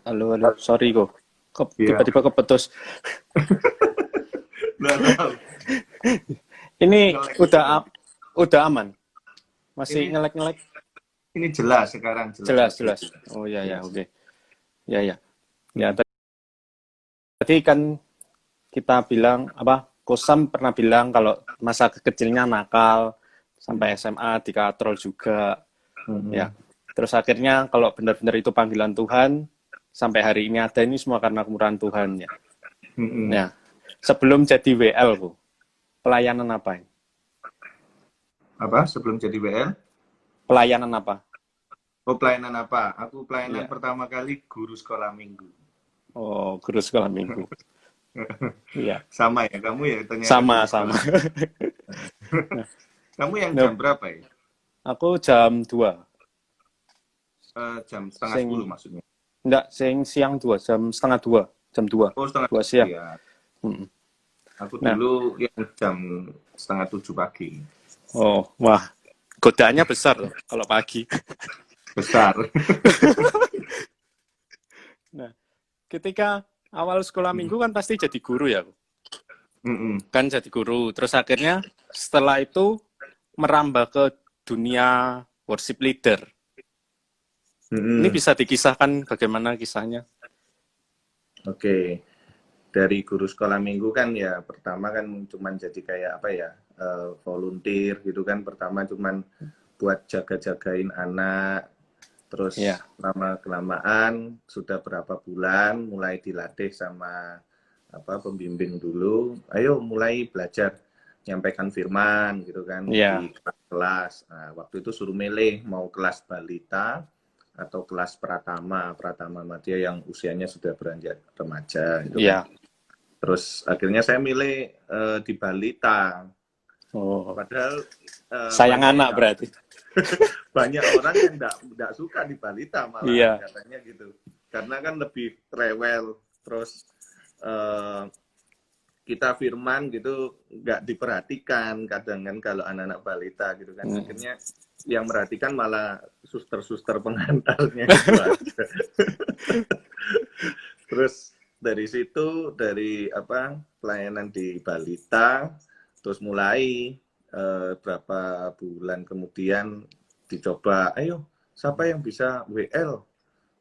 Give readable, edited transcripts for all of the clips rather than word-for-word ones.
Halo, halo. Sorry kok. Iya, Tiba-tiba keputus. nggak tahu. Ini Nge-lag udah gitu. udah aman. Masih Ini ngelek-ngelek. ini jelas sekarang jelas. Jelas, Oke, jelas. jelas. Oh ya ya, Jelas. oke. Ya ya. Ya, Hmm. tadi kan kita bilang apa? Kosam pernah bilang kalau masa kecilnya nakal sampai SMA dikatrol juga. Hmm. Ya. Terus akhirnya kalau benar-benar itu panggilan Tuhan, sampai hari ini ada ini semua karena kemurahan Tuhan ya. Hmm. Ya. Sebelum jadi WL, Bu, pelayanan apa? Apa sebelum jadi WL? Pelayanan apa? Oh, pelayanan apa? Aku pelayanan Iya. pertama kali guru sekolah minggu. Oh, guru sekolah minggu. Iya, Sama ya, kamu ya ternyata guru sama sekolah sama. minggu. Nah, Kamu yang nah, jam berapa ya? aku jam 2. Jam setengah 10 Sing maksudnya. enggak, sing siang 2, jam setengah 2, jam 2. Oh, setengah 2 10 siang. ya. Mm. Aku Nah, dulu yang jam setengah 7 pagi. oh, wah, godaannya besar loh kalau pagi. Besar. Nah, ketika awal sekolah minggu kan pasti jadi guru ya, Bu. Hmm. Kan jadi guru. Terus akhirnya setelah itu merambah ke dunia worship leader. Ini Hmm. bisa dikisahkan bagaimana kisahnya? Oke. Dari guru sekolah minggu kan ya pertama kan cuman jadi kayak apa ya, volunteer gitu kan, pertama cuman buat jaga-jagain anak, terus Ya, lama kelamaan sudah berapa bulan mulai dilatih sama apa pembimbing dulu, ayo mulai belajar nyampaikan firman gitu kan ya, di kelas. Nah, waktu itu suruh milih mau kelas balita atau kelas pratama madya yang usianya sudah beranjak remaja gitu kan. ya. Terus akhirnya saya milih di balita. Oh, Padahal sayang banyak anak yang berarti. banyak orang yang nggak suka di balita malahan Iya, katanya gitu. Karena kan lebih rewel, terus eh, kita firman gitu nggak diperhatikan kadang kan kalau anak-anak balita gitu kan. mm, Akhirnya yang merhatikan malah suster-suster pengantarnya itu aja. Terus dari situ, dari apa pelayanan di balita, terus mulai berapa bulan kemudian dicoba, ayo siapa yang bisa WL?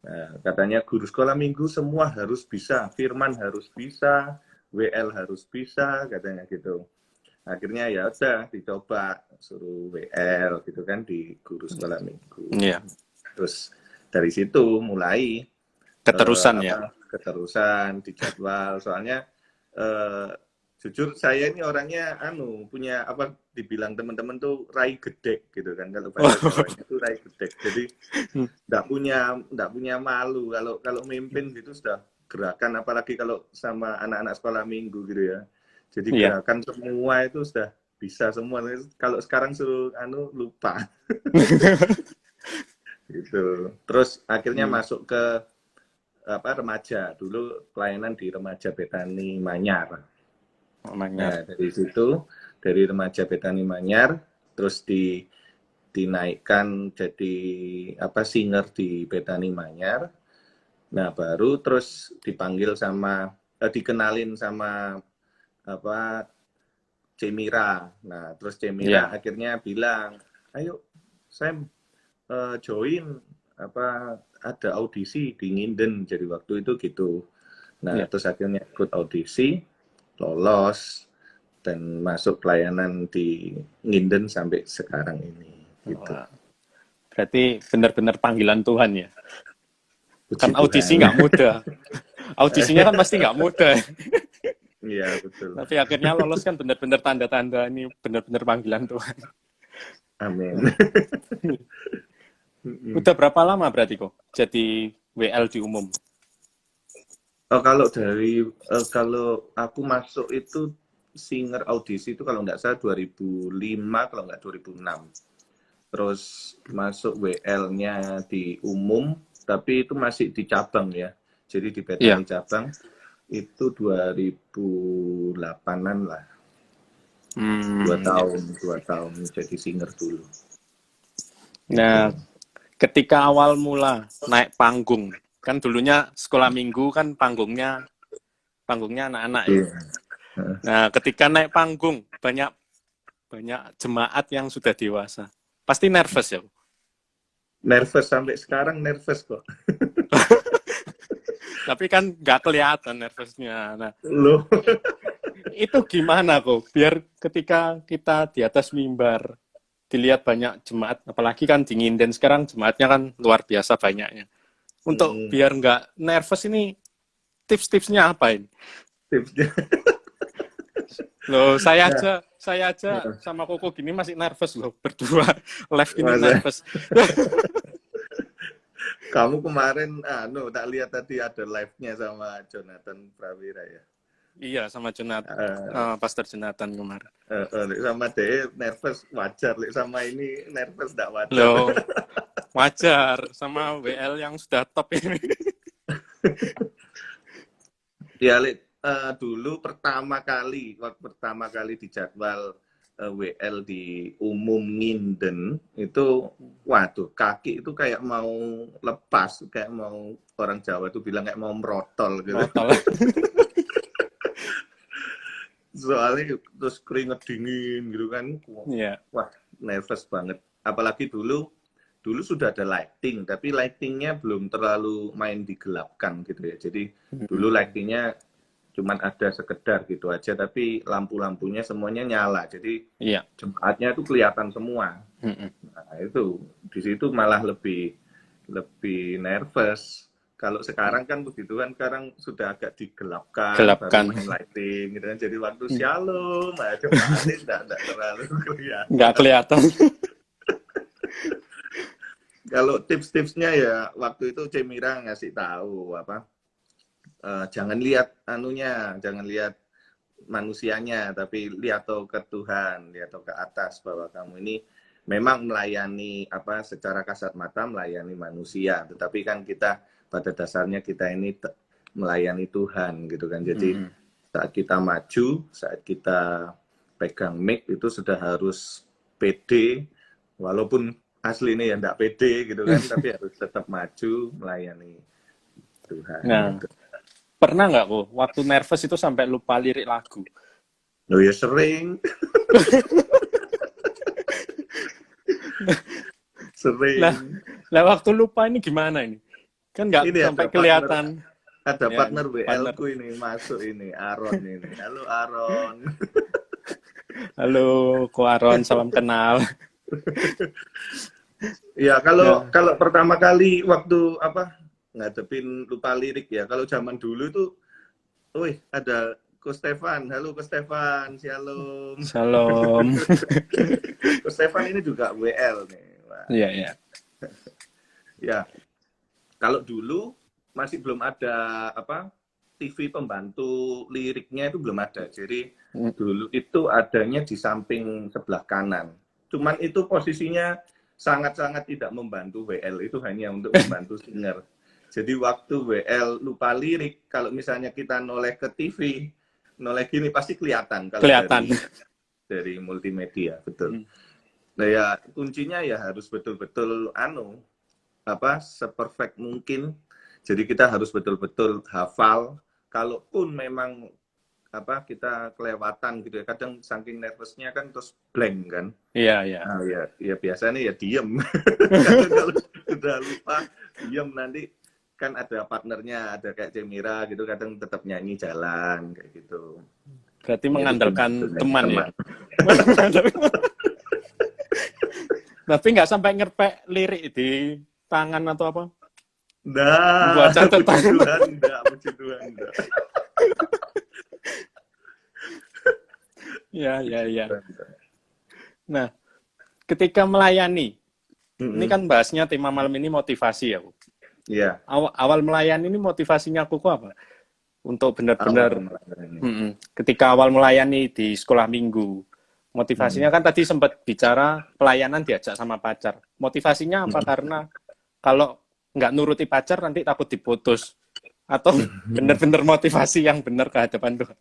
Nah, katanya guru sekolah minggu semua harus bisa, firman harus bisa, WL harus bisa, katanya gitu. Akhirnya ya udah dicoba suruh WL gitu kan di guru sekolah minggu. iya. Terus dari situ mulai Keterusan ya. apa keterusan di jadwal, soalnya eh, jujur saya ini orangnya punya apa dibilang teman-teman tuh rai gedek gitu kan, kalau bahasa Jawanya tuh rai gedek, jadi nggak punya malu kalau kalau mimpin gitu, sudah gerakan apalagi kalau sama anak-anak sekolah minggu gitu ya, jadi Iya. gerakan semua itu sudah bisa semua, kalau sekarang suruh lupa gitu. Terus akhirnya Hmm, masuk ke apa remaja, dulu pelayanan di remaja Betani Manyar. Manyar. Nah dari situ, dari remaja Betani Manyar terus dinaikkan jadi apa singer di Betani Manyar. Nah baru terus dipanggil sama dikenalin sama apa Cemira. Nah terus Cemira Iya. akhirnya bilang, ayo Sam, join apa ada audisi di Nginden, jadi waktu itu gitu. Nah Iya. terus akhirnya ikut audisi, lolos, dan masuk pelayanan di Nginden sampai sekarang ini gitu. Wah, berarti benar-benar panggilan Tuhan ya. Kan Puji audisi Tuhan. nggak mudah. Audisinya kan pasti nggak mudah. Iya betul. Tapi akhirnya lolos kan benar-benar tanda-tanda ini benar-benar panggilan Tuhan. Amin. Nah, udah berapa lama berarti kok jadi WL di umum? Oh, kalau aku masuk itu singer audisi itu kalau nggak salah 2005, kalau nggak 2006. Terus masuk WL-nya di umum, tapi itu masih di cabang ya. Jadi di Iya. Betani cabang itu 2008-an lah. Dua Ya. tahun, 2 tahun jadi singer dulu. Nah, Gitu. ketika awal mula naik panggung, Kan dulunya sekolah minggu kan panggungnya anak-anak ya. Iya. Nah, ketika naik panggung banyak jemaat yang sudah dewasa. Pasti nervous ya. Nervous sampai sekarang nervous kok. Tapi kan nggak kelihatan nervousnya. Nah, Loh, itu gimana kok? Biar ketika kita di atas mimbar dilihat banyak jemaat, apalagi kan dingin dan sekarang jemaatnya kan luar biasa banyaknya. Untuk biar nggak nervous ini tips-tipsnya apa ini? tipsnya. Loh, saya aja sama Koko gini masih nervous loh, berdua live ini Masa? nervous. Kamu kemarin, tak lihat tadi ada live-nya sama Jonathan Prawira ya. Iya, sama Jonathan, Pastor Jonathan kemarin. Sama dia nervous wajar, sama ini nervous tidak wajar. Loh, wajar sama WL yang sudah top ini. Ya, dulu pertama kali dijadwal WL di umum nginden itu, waduh, kaki itu kayak mau lepas, kayak mau, orang Jawa itu bilang kayak mau merotol gitu. Merotol. Soalnya terus keringet dingin gitu kan. Iya. Wah, nervous banget. Apalagi dulu sudah ada lighting, tapi lightingnya belum terlalu main digelapkan gitu ya. Jadi dulu lightingnya cuman ada sekedar gitu aja, tapi lampu-lampunya semuanya nyala. Jadi Iya. jemaatnya itu kelihatan semua. Nah, itu di situ malah lebih nervous. Kalau sekarang kan begitu kan, sekarang sudah agak digelapkan, baru main lighting gitu kan. Jadi waktu shalom, jemaatnya tidak terlalu kelihatan. Nggak kelihatan. Kalau tips-tipsnya ya waktu itu Cemira ngasih tahu apa? Jangan lihat jangan lihat manusianya, tapi lihat ke Tuhan, lihat ke atas, bahwa kamu ini memang melayani secara kasat mata melayani manusia, tetapi kan kita pada dasarnya kita ini melayani Tuhan gitu kan. Jadi saat kita maju, saat kita pegang mic itu sudah harus pede, walaupun asli ini ya enggak pede gitu kan, tapi harus tetap maju melayani Tuhan. Nah, gitu. Pernah nggak kok waktu nervous itu sampai lupa lirik lagu? Loh ya sering. Sering. Lah waktu lupa ini gimana ini? Kan nggak sampai kelihatan. Ada partner WL ku ini masuk ini, Aaron ini. Halo Aaron. Halo, Ko Aaron, salam kenal. Ya, kalau pertama kali waktu ngadepin lupa lirik ya. Kalau zaman dulu itu, ada Ko Stefan. Halo Ko Stefan, shalom. Shalom. Ko Stefan ini juga WL nih. Iya, iya. Ya. Kalau dulu masih belum ada TV pembantu liriknya itu belum ada. Jadi dulu itu adanya di samping sebelah kanan. Cuman itu posisinya sangat-sangat tidak membantu WL, itu hanya untuk membantu singer. Jadi waktu WL lupa lirik, kalau misalnya kita noleh ke TV, noleh gini pasti kelihatan. Kalau kelihatan. Dari multimedia, betul. Nah ya kuncinya ya harus betul-betul seperfect mungkin. Jadi kita harus betul-betul hafal. Kalaupun memang kita kelewatan gitu ya, kadang saking nervousnya kan terus blank kan. Iya, iya. Nah, ya biasanya ya diem. Kalau sudah lupa diem, nanti kan ada partnernya, ada kayak Cemira gitu, kadang tetap nyanyi jalan kayak gitu. Berarti mengandalkan teman ya. Tapi nggak sampai ngerpek lirik di tangan atau apa? Nah, buat catatan. Puji Tuhan, enggak. Ya. Nah, ketika melayani, ini kan bahasnya tema malam ini motivasi ya, Bu. Iya. Awal melayani ini motivasinya aku apa? Untuk benar-benar ketika awal melayani di sekolah minggu, motivasinya kan tadi sempat bicara pelayanan diajak sama pacar. Motivasinya apa? Karena kalau nggak nuruti pacar nanti takut diputus, atau benar-benar motivasi yang benar ke hadapan Tuhan?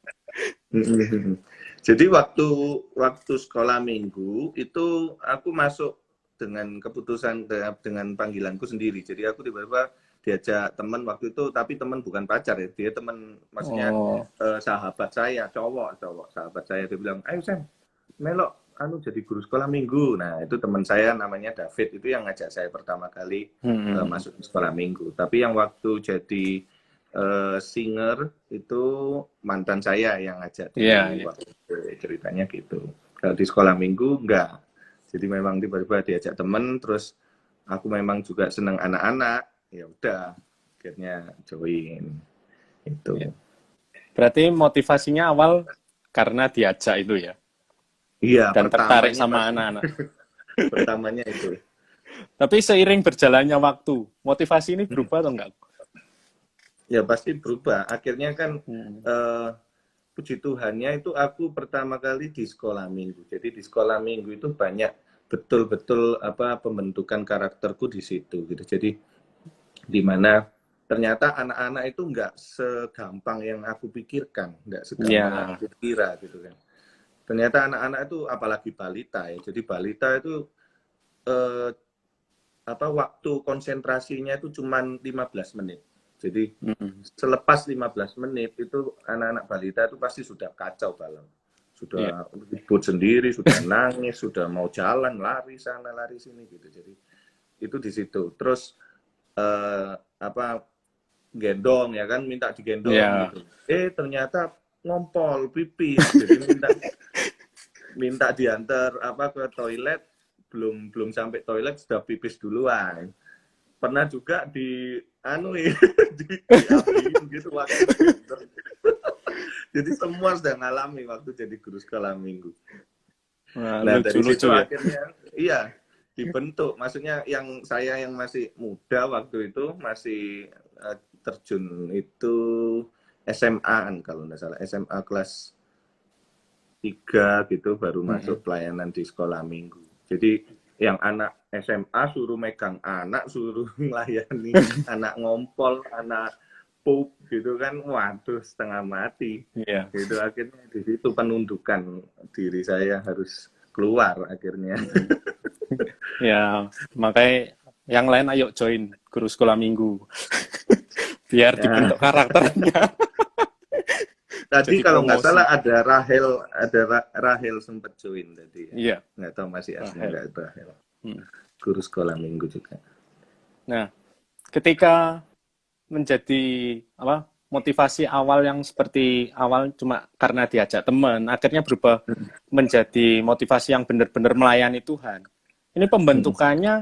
Jadi waktu sekolah minggu itu aku masuk dengan keputusan dengan panggilanku sendiri. Jadi aku tiba-tiba diajak teman waktu itu, tapi teman bukan pacar ya, dia teman, maksudnya sahabat saya, cowok sahabat saya. Dia bilang, ayo Sam, melok jadi guru sekolah minggu. Nah itu teman saya namanya David, itu yang ngajak saya pertama kali masuk ke sekolah minggu. Tapi yang waktu jadi singer itu mantan saya yang ngajak waktu itu, ceritanya gitu. Kalau di sekolah minggu enggak. Jadi memang tiba-tiba diajak temen, terus aku memang juga senang anak-anak, ya udah akhirnya join itu. Berarti motivasinya awal karena diajak itu ya? Iya. Dan tertarik sama anak-anak. Pertamanya itu. Tapi seiring berjalannya waktu, motivasi ini berubah atau enggak? Ya pasti berubah. Akhirnya kan puji Tuhannya itu aku pertama kali di sekolah minggu. Jadi di sekolah minggu itu banyak betul-betul pembentukan karakterku di situ gitu. Jadi di mana ternyata anak-anak itu nggak segampang yang aku pikirkan, nggak segampang yang aku kira gitu kan. Ternyata anak-anak itu apalagi balita ya. Jadi balita itu waktu konsentrasinya itu cuma 15 menit. Jadi selepas 15 menit itu anak-anak balita itu pasti sudah kacau balau. Sudah ribut sendiri, sudah nangis, sudah mau jalan, lari sana, lari sini gitu. Jadi itu di situ. Terus gendong ya kan, minta digendong gitu. Ternyata ngompol, pipis. Jadi minta diantar ke toilet, belum sampai toilet sudah pipis duluan. Pernah juga diapain gitu waktu jadi semua sudah ngalami waktu jadi guru sekolah minggu. Nah dari situ akhirnya dibentuk. Maksudnya saya yang masih muda waktu itu masih terjun itu SMA kalau nggak salah, SMA kelas 3 gitu baru masuk pelayanan di sekolah minggu. Jadi yang anak SMA suruh megang anak, suruh melayani anak ngompol, anak pup gitu kan, waduh setengah mati. Gitu akhirnya di situ penundukan diri saya harus keluar akhirnya. Ya, makanya yang lain ayo join guru sekolah minggu. Biar dibentuk karakternya. Tadi kalau nggak salah ada Rahel sempat join tadi. Iya. Nggak tahu masih asli nggak Rahel. Guru sekolah minggu juga. Nah, ketika menjadi motivasi awal yang seperti awal cuma karena diajak teman, akhirnya berubah menjadi motivasi yang benar-benar melayani Tuhan. Ini pembentukannya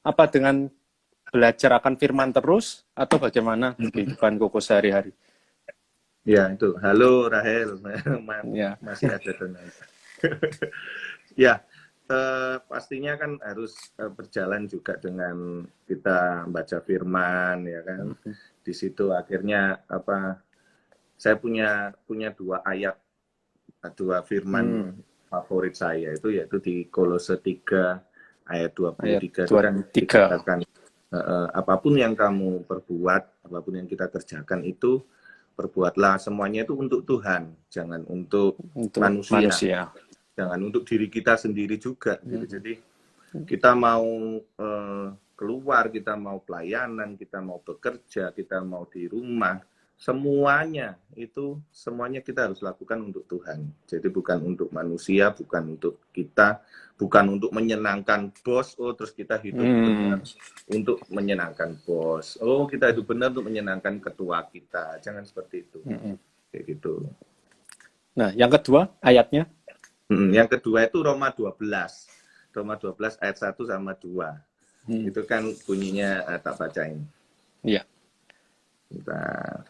apa dengan belajar akan firman terus atau bagaimana kehidupan Koko sehari-hari? Ya itu, halo Rahel, masih ada ternyata. Ya, pastinya kan harus berjalan juga dengan kita baca firman, ya kan. Di situ akhirnya saya punya 2 ayat, 2 firman favorit saya itu yaitu di Kolose 3 ayat 23 itu kan dikatakan apapun yang kamu perbuat, apapun yang kita kerjakan itu perbuatlah semuanya itu untuk Tuhan, jangan untuk manusia. Jangan untuk diri kita sendiri juga. Gitu. Jadi kita mau keluar, kita mau pelayanan, kita mau bekerja, kita mau di rumah, semuanya kita harus lakukan untuk Tuhan. Jadi bukan untuk manusia, bukan untuk kita, bukan untuk menyenangkan bos. Terus kita hidup benar untuk menyenangkan bos. Kita hidup benar untuk menyenangkan ketua kita. Jangan seperti itu. Kayak gitu. Nah, yang kedua ayatnya? Yang kedua itu Roma 12. Roma 12 ayat 1 sama 2. Itu kan bunyinya tak bacain. Iya. Bentar.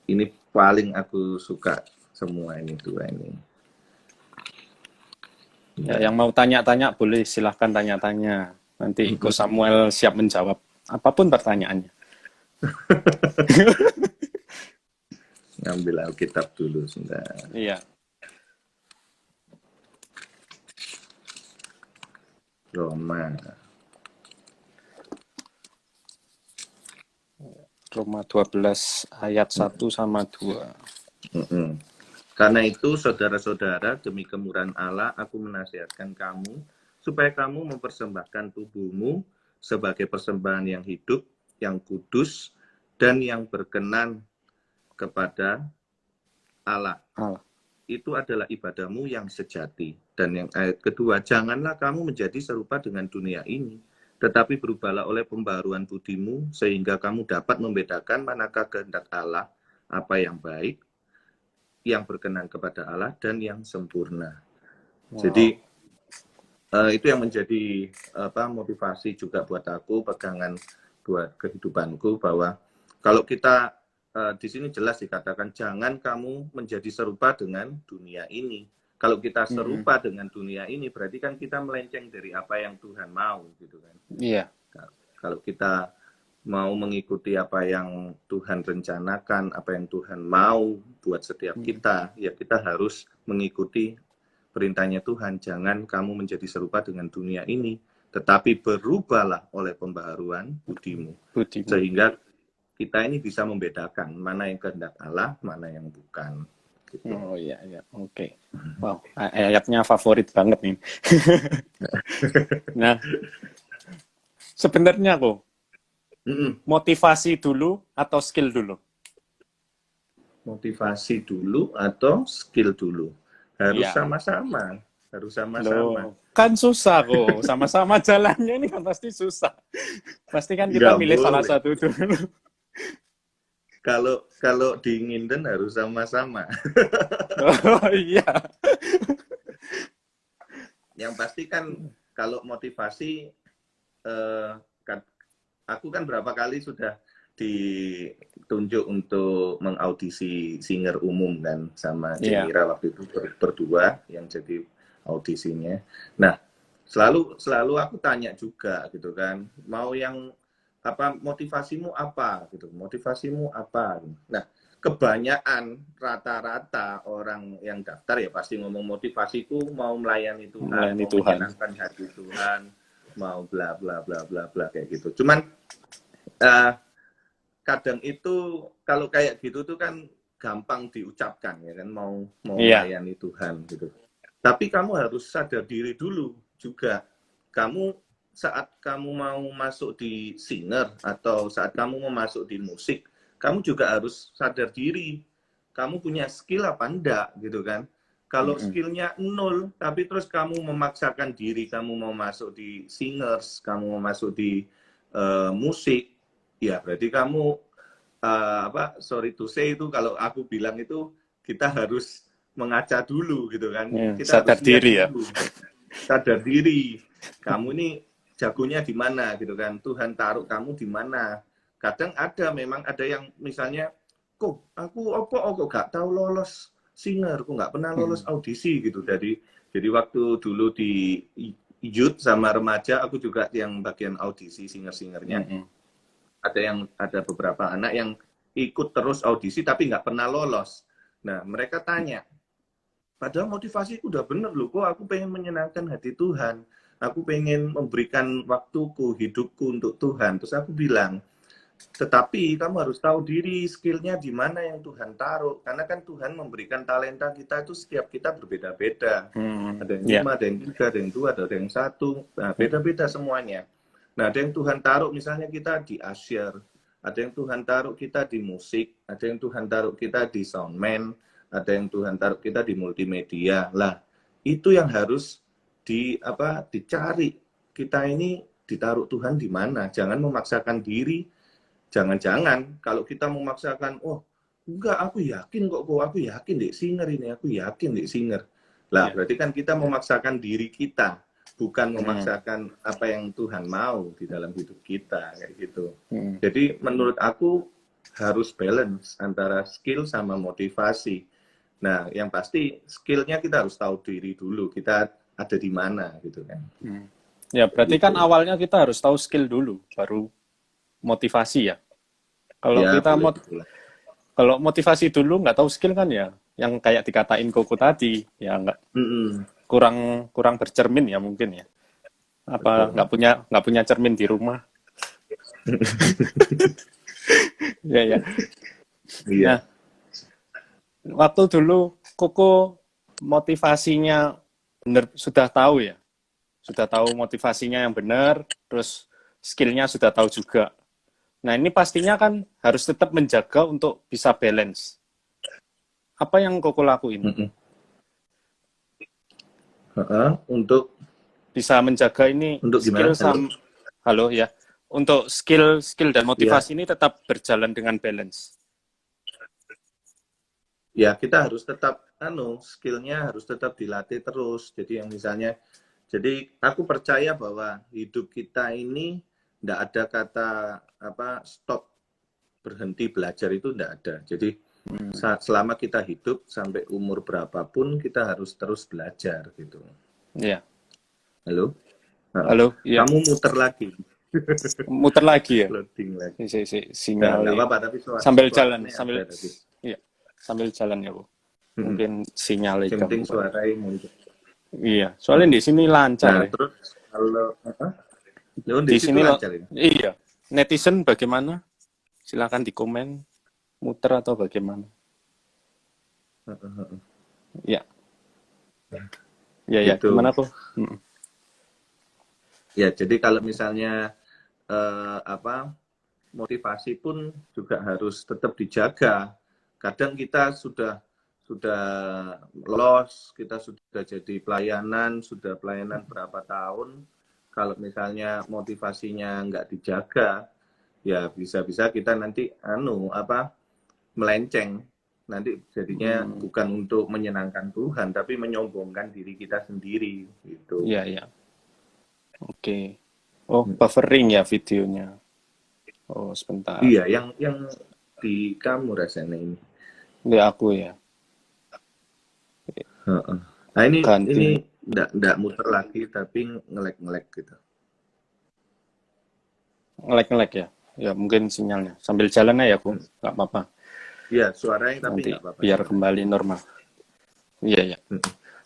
Ini paling aku suka semua ini 2 ini. Ya, yang mau tanya-tanya boleh silahkan tanya-tanya. Nanti Iko Samuel siap menjawab apapun pertanyaannya. Ngambil Alkitab dulu sebentar. Iya. Roma 12 ayat 1 sama 2. Karena itu saudara-saudara, demi kemurahan Allah aku menasihatkan kamu supaya kamu mempersembahkan tubuhmu sebagai persembahan yang hidup, yang kudus, dan yang berkenan kepada Allah. Itu adalah ibadahmu yang sejati. Dan yang ayat kedua, janganlah kamu menjadi serupa dengan dunia ini, tetapi berubahlah oleh pembaharuan budimu, sehingga kamu dapat membedakan manakah kehendak Allah, apa yang baik, yang berkenan kepada Allah, dan yang sempurna. Jadi itu yang menjadi motivasi juga buat aku, pegangan buat kehidupanku, bahwa kalau kita di sini jelas dikatakan jangan kamu menjadi serupa dengan dunia ini. Kalau kita serupa dengan dunia ini, berarti kan kita melenceng dari apa yang Tuhan mau, gitu kan? Iya. Kalau kita mau mengikuti apa yang Tuhan rencanakan, apa yang Tuhan mau buat setiap kita, ya kita harus mengikuti perintahnya Tuhan. Jangan kamu menjadi serupa dengan dunia ini, tetapi berubahlah oleh pembaharuan budimu. Sehingga kita ini bisa membedakan mana yang kehendak Allah, mana yang bukan. Gitu. Oh iya, oke. Wow, ayatnya favorit banget nih. Nah, sebenarnya kok, motivasi dulu atau skill dulu? Motivasi dulu atau skill dulu? Harus sama-sama. Harus sama-sama. Kan susah kok, sama-sama jalannya ini kan pasti susah. Pasti kan kita milih salah satu dulu. Kalau di Nginden harus sama-sama. Oh iya. Yang pasti kan kalau motivasi, aku kan berapa kali sudah ditunjuk untuk mengaudisi singer umum kan sama Cemira waktu itu berdua yang jadi audisinya. Nah, selalu aku tanya juga gitu kan, mau yang apa, motivasimu apa gitu, motivasimu apa. Nah, kebanyakan rata-rata orang yang daftar ya pasti ngomong motivasiku mau melayani Tuhan, mau menyenangkan hati Tuhan, mau bla bla bla bla bla kayak gitu. Cuman kadang itu kalau kayak gitu tuh kan gampang diucapkan ya kan, mau melayani Tuhan gitu. Tapi kamu harus sadar diri dulu juga. Saat kamu mau masuk di singer atau saat kamu mau masuk di musik, kamu juga harus sadar diri. Kamu punya skill apa enggak gitu kan. Kalau skillnya 0, tapi terus kamu memaksakan diri, kamu mau masuk di singers, kamu mau masuk di musik, ya berarti kamu sorry to say itu, kalau aku bilang itu kita harus mengaca dulu gitu kan. Kita sadar harus diri dulu. Sadar diri. Kamu ini jagonya di mana gitu kan, Tuhan taruh kamu di mana. Kadang memang ada yang misalnya, kok aku gak tahu lolos singer, kok gak pernah lolos audisi gitu. Jadi waktu dulu di youth sama remaja, aku juga yang bagian audisi singer-singernya. Ada beberapa anak yang ikut terus audisi tapi nggak pernah lolos. Nah, mereka tanya, padahal motivasiku udah bener loh, kok aku pengen menyenangkan hati Tuhan. Aku pengen memberikan waktuku, hidupku untuk Tuhan. Terus aku bilang, tetapi kamu harus tahu diri, skillnya di mana yang Tuhan taruh. Karena kan Tuhan memberikan talenta kita itu, setiap kita berbeda-beda. Ada yang 5, ada yang 3, ada yang 2, ada yang 1. Nah, beda-beda semuanya. Nah, ada yang Tuhan taruh misalnya kita di usher, ada yang Tuhan taruh kita di musik, ada yang Tuhan taruh kita di soundman, ada yang Tuhan taruh kita di multimedia. Lah, itu yang harus dicari. Kita ini ditaruh Tuhan di mana? Jangan memaksakan diri. Jangan-jangan kalau kita memaksakan, oh enggak, aku yakin kok, aku yakin deh singer ini, aku yakin deh singer. Lah, berarti kan kita memaksakan diri kita, bukan memaksakan apa yang Tuhan mau di dalam hidup kita, kayak gitu. Jadi menurut aku harus balance antara skill sama motivasi. Nah, yang pasti skillnya kita harus tahu diri dulu, kita ada di mana gitu kan. Ya, berarti kan awalnya kita harus tahu skill dulu, baru motivasi ya. Kalau ya, kita kalau motivasi dulu nggak tahu skill kan ya, yang kayak dikatain Koko tadi, ya nggak kurang bercermin ya mungkin ya. Apa nggak punya cermin di rumah. Ya. Nah, waktu dulu Koko motivasinya bener sudah tahu ya, sudah tahu motivasinya yang benar, terus skill-nya sudah tahu juga. Nah, ini pastinya kan harus tetap menjaga untuk bisa balance. Apa yang Koko lakuin? Untuk bisa menjaga ini skill gimana? Halo ya. Untuk skill dan motivasi Ya. ini tetap berjalan dengan balance. Ya, kita harus tetap skillnya harus tetap dilatih terus. Jadi yang misalnya, jadi aku percaya bahwa hidup kita ini tidak ada kata stop, berhenti belajar, itu tidak ada. Jadi selama kita hidup sampai umur berapapun kita harus terus belajar gitu. Iya. Halo? Halo, ya. Kamu muter lagi. Muter lagi ya? Loading lagi. Sinyal. Nggak apa-apa, tapi sambil jalan, iya. Sambil jalan ya, Bu. Mungkin sinyalnya yang penting suaranya muncul. Iya, soalnya di sini lancar. Nah, terus kalau di sini lancar ya? Iya. Netizen bagaimana? Silakan di komen, muter atau bagaimana? Ya. Ya, gitu. Gimana kok? Ya, jadi kalau misalnya motivasi pun juga harus tetap dijaga. Kadang kita sudah lolos, kita sudah jadi pelayanan berapa tahun. Kalau misalnya motivasinya nggak dijaga, ya bisa-bisa kita nanti melenceng. Nanti jadinya bukan untuk menyenangkan Tuhan, tapi menyombongkan diri kita sendiri gitu. Iya, iya. Oke. Oh, buffering ya videonya. Oh, sebentar. Iya, yang di kamu rasanya ini. Di aku ya. Nah, ini enggak muter lagi, tapi ngelek gitu. Ngelek ya? Ya, mungkin sinyalnya. Sambil jalan aja aku, nggak apa-apa. Iya, suaranya tapi nggak apa-apa. Biar kembali normal. Iya, ya.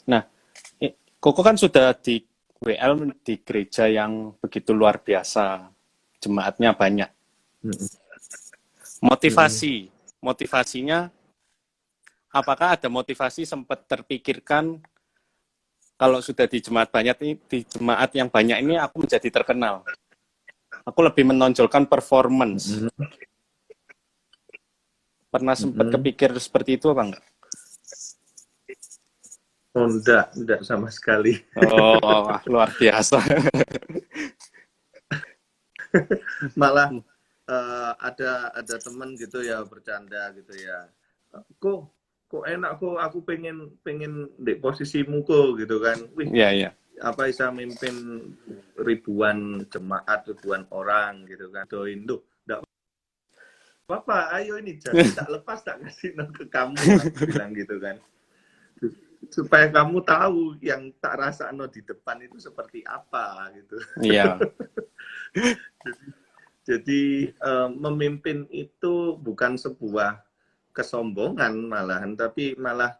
Nah, Koko kan sudah di WL di gereja yang begitu luar biasa. Jemaatnya banyak. Motivasinya, apakah ada motivasi sempat terpikirkan kalau sudah di jemaat yang banyak ini aku menjadi terkenal. Aku lebih menonjolkan performance. Pernah sempat kepikir seperti itu apa enggak? Oh, enggak sama sekali. Oh, luar biasa. Malah ada teman gitu ya, bercanda gitu ya. Kok enak kok, aku pengen di posisimu kok gitu kan. Wih, iya. Apa bisa mimpin ribuan jemaat, ribuan orang gitu kan. Doin tuh, enggak apa-apa, ayo ini jadi tak lepas, tak kasih ke kamu, aku bilang gitu kan. Supaya kamu tahu yang tak rasa di depan itu seperti apa gitu. Iya. Jadi memimpin itu bukan sebuah kesombongan malahan, tapi malah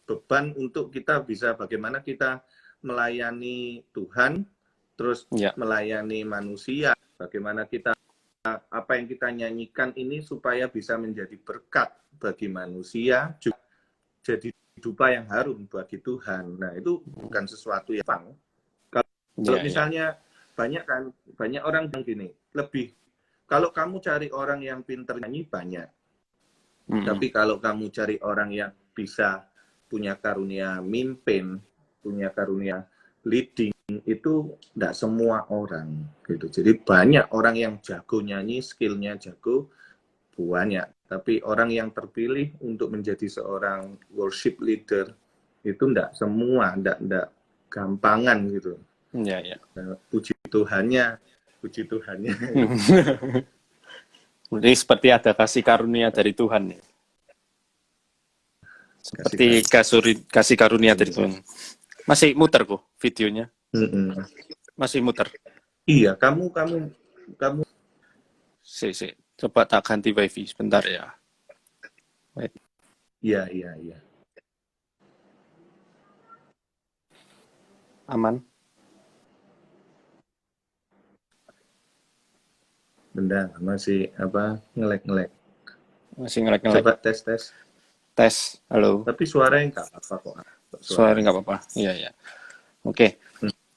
beban untuk kita bisa bagaimana kita melayani Tuhan, terus melayani manusia, bagaimana kita apa yang kita nyanyikan ini supaya bisa menjadi berkat bagi manusia, juga jadi dupa yang harum bagi Tuhan. Nah, itu bukan sesuatu yang kalau misalnya banyak orang yang gini, kalau kamu cari orang yang pintar nyanyi banyak. Tapi kalau kamu cari orang yang bisa punya karunia mimpin, punya karunia leading, itu tidak semua orang gitu. Jadi banyak orang yang jago nyanyi, skillnya jago banyak, tapi orang yang terpilih untuk menjadi seorang worship leader itu tidak semua, tidak gampangan gitu. Iya. Puji Tuhannya. Jadi seperti ada kasih karunia dari Tuhan ya. Seperti kasih karunia dari Tuhan. Masih muter kok videonya. Masih muter. Iya, kamu. Coba tak ganti wifi sebentar ya. Wait. Iya. Aman. Bentar, masih ngelek. Masih ngelek. Coba tes. Tes, halo. Tapi suaranya nggak apa-apa kok. Suaranya nggak apa-apa. Iya. Oke.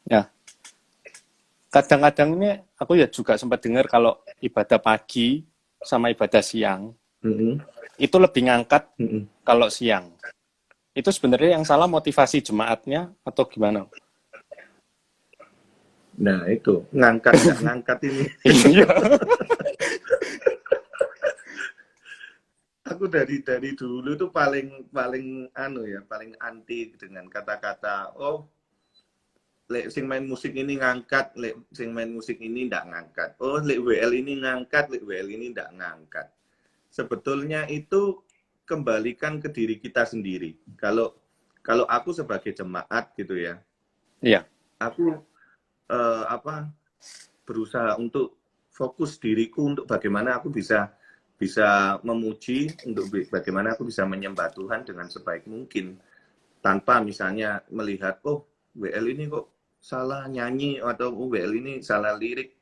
Ya, kadang-kadang ini aku ya juga sempat dengar kalau ibadah pagi sama ibadah siang Mm-mm. itu lebih ngangkat Mm-mm. kalau siang. Itu sebenarnya yang salah motivasi jemaatnya atau gimana? Nah, itu ngangkat nggak ngangkat ini. Iya. Aku dari dulu itu paling paling paling anti dengan kata-kata lek sing main musik ini ngangkat, lek sing main musik ini ndak ngangkat. Oh, lek WL ini ngangkat, lek WL ini ndak ngangkat. Sebetulnya itu kembalikan ke diri kita sendiri. Kalau kalau aku sebagai jemaat gitu ya, Iya. aku apa berusaha untuk fokus diriku untuk bagaimana aku bisa bisa memuji, untuk bagaimana aku bisa menyembah Tuhan dengan sebaik mungkin tanpa misalnya melihat WL ini kok salah nyanyi atau WL ini salah lirik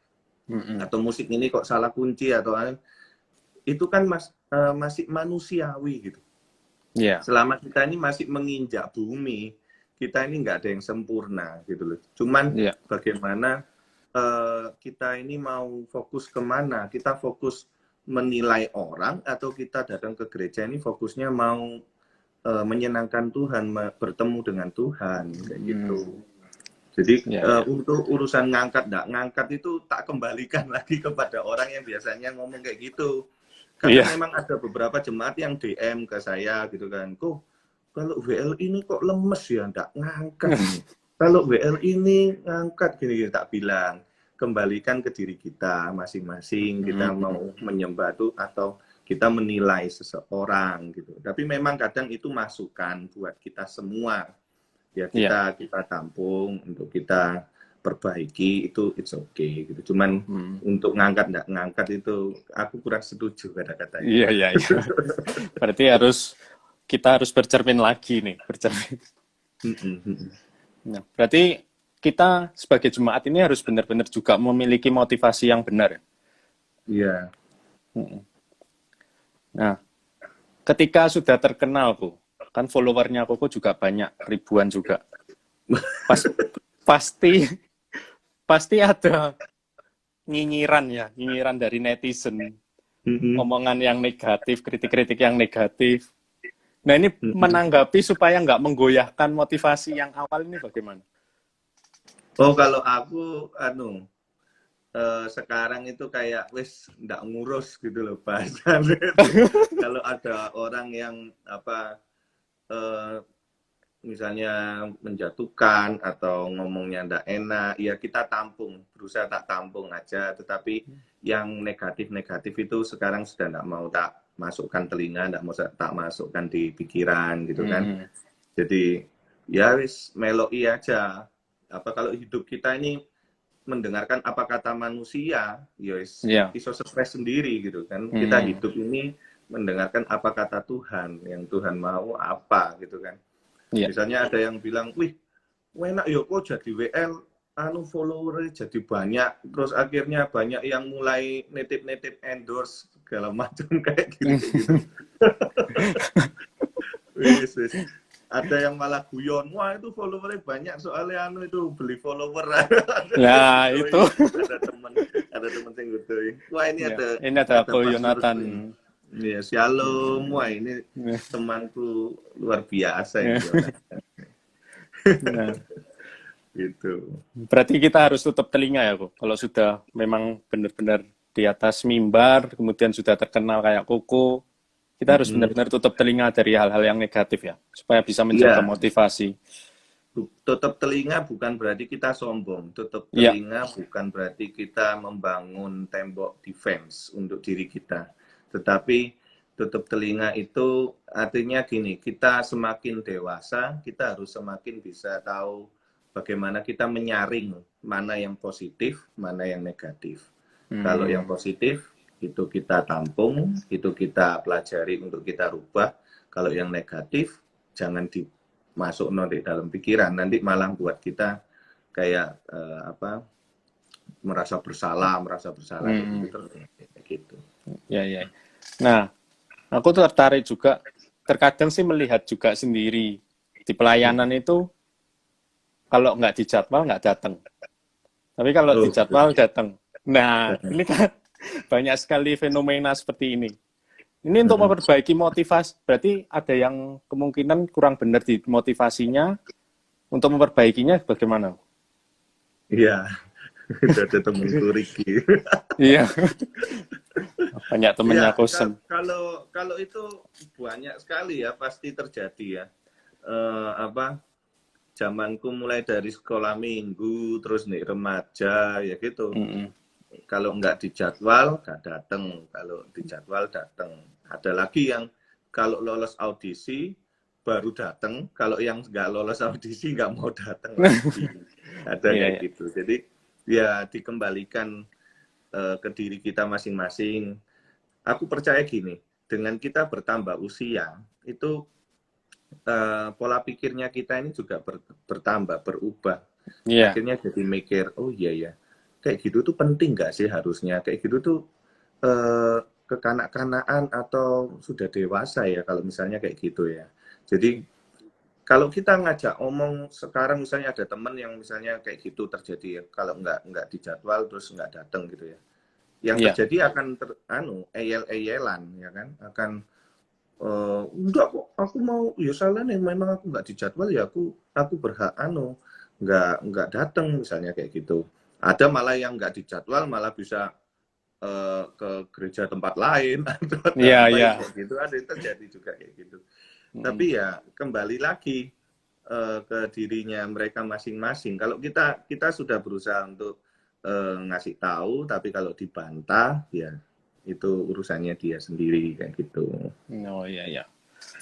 atau musik ini kok salah kunci atau itu kan masih manusiawi gitu. Iya. Selama kita ini masih menginjak bumi, kita ini nggak ada yang sempurna gitu loh. Cuman Iya. bagaimana kita ini mau fokus kemana? Kita fokus menilai orang atau kita datang ke gereja ini fokusnya mau menyenangkan Tuhan, bertemu dengan Tuhan kayak gitu. Jadi Iya. untuk urusan ngangkat nggak ngangkat itu tak kembalikan lagi kepada orang yang biasanya ngomong kayak gitu. Kadang Iya. memang ada beberapa jemaat yang DM ke saya gitu kan, kok kalau WL ini kok lemes ya, nggak ngangkat ini. Kalau WL ini ngangkat gini, tak bilang kembalikan ke diri kita masing-masing. Kita mau menyembah tuh atau kita menilai seseorang gitu. Tapi memang kadang itu masukan buat kita semua. Ya Iya. kita tampung untuk kita perbaiki itu it's okay gitu. Cuman untuk ngangkat nggak ngangkat itu aku kurang setuju kata-katanya. Iya, iya, iya. Berarti kita harus bercermin lagi nih, bercermin. Nah, berarti kita sebagai jemaat ini harus benar-benar juga memiliki motivasi yang benar. Iya. Nah, ketika sudah terkenal, Bu, kan followernya Koko juga banyak, ribuan juga. Pasti ada nyinyiran dari netizen, omongan yang negatif, kritik-kritik yang negatif. Nah, ini menanggapi supaya nggak menggoyahkan motivasi yang awal ini bagaimana? Oh, kalau aku sekarang itu kayak wis nggak ngurus gitu loh bahasanya. Kalau ada orang yang misalnya menjatuhkan atau ngomongnya ndak enak, ya kita tampung, berusaha tak tampung aja. Tetapi yang negatif-negatif itu sekarang sudah ndak mau tak masukkan telinga, ndak mau tak masukkan di pikiran gitu kan. Jadi ya wis meloi aja. Kalau hidup kita ini mendengarkan apa kata manusia, ya wis iso stres sendiri gitu kan. Kita hidup ini mendengarkan apa kata Tuhan, yang Tuhan mau apa gitu kan. Misalnya ada yang bilang, wih, enak ya kok jadi WL, follower jadi banyak, terus akhirnya banyak yang mulai nitip-nitip endorse segala macam kayak gitu. Wis. Ada yang malah guyon, wah itu followernya banyak soalnya itu beli follower. Ya itu. Ada teman yang gitu. Wah ini ini ada Ko Yonatan. Iya, shalom. Wah ini temanku luar biasa ini. Nah, gitu. Berarti kita harus tutup telinga ya, Ko. Kalau sudah memang benar-benar di atas mimbar, kemudian sudah terkenal kayak Koko, kita harus benar-benar tutup telinga dari hal-hal yang negatif ya, supaya bisa menjaga motivasi. Tutup telinga bukan berarti kita sombong. Tutup telinga bukan berarti kita membangun tembok defense untuk diri kita. Tetapi tutup telinga itu artinya gini, kita semakin dewasa, kita harus semakin bisa tahu bagaimana kita menyaring mana yang positif, mana yang negatif. Kalau yang positif, itu kita tampung, itu kita pelajari untuk kita rubah. Kalau yang negatif, jangan dimasuk di dalam pikiran. Nanti malah buat kita kayak merasa bersalah gitu. Ya. Nah, aku tuh tertarik juga, terkadang sih melihat juga sendiri di pelayanan itu kalau nggak dijadwal nggak datang. Tapi kalau Oh, dijadwal datang. Nah, betul. ini kan banyak sekali fenomena seperti ini. Ini untuk memperbaiki motivasi, berarti ada yang kemungkinan kurang benar di motivasinya. Untuk memperbaikinya bagaimana? Iya, udah ada temenku Ricky. Iya, banyak temennya Ya, kosem. kalau itu banyak sekali ya pasti terjadi ya. Apa zamanku mulai dari sekolah minggu terus nih remaja ya gitu. Mm-mm. Kalau nggak dijadwal nggak datang, kalau dijadwal datang. Ada lagi yang kalau lolos audisi baru datang, kalau yang nggak lolos audisi nggak mau datang lagi. Ada Iya, kayak iya. gitu. Jadi ya dikembalikan ke diri kita masing-masing. Aku percaya gini, dengan kita bertambah usia itu pola pikirnya kita ini juga bertambah, berubah. Iya, Akhirnya jadi mikir, oh iya ya, kayak gitu tuh penting nggak sih harusnya? Kayak gitu tuh kekanak-kanakan atau sudah dewasa ya kalau misalnya kayak gitu ya. Jadi kalau kita ngajak omong sekarang misalnya ada teman yang misalnya kayak gitu terjadi ya, kalau nggak dijadwal terus nggak datang gitu ya. Yang iya. terjadi akan eyel-eyelan ya kan, akan enggak kok aku mau ya salah nih memang aku nggak dijadwal ya aku berhak nggak datang misalnya kayak gitu. Ada malah yang nggak dijadwal malah bisa ke gereja tempat lain atau Iya, apa iya. yang kayak gitu ada yang terjadi juga kayak gitu. Mm-mm. Tapi ya kembali lagi ke dirinya mereka masing-masing. Kalau kita sudah berusaha untuk ngasih tahu, tapi kalau dibantah ya itu urusannya dia sendiri kayak gitu. Oh iya, iya.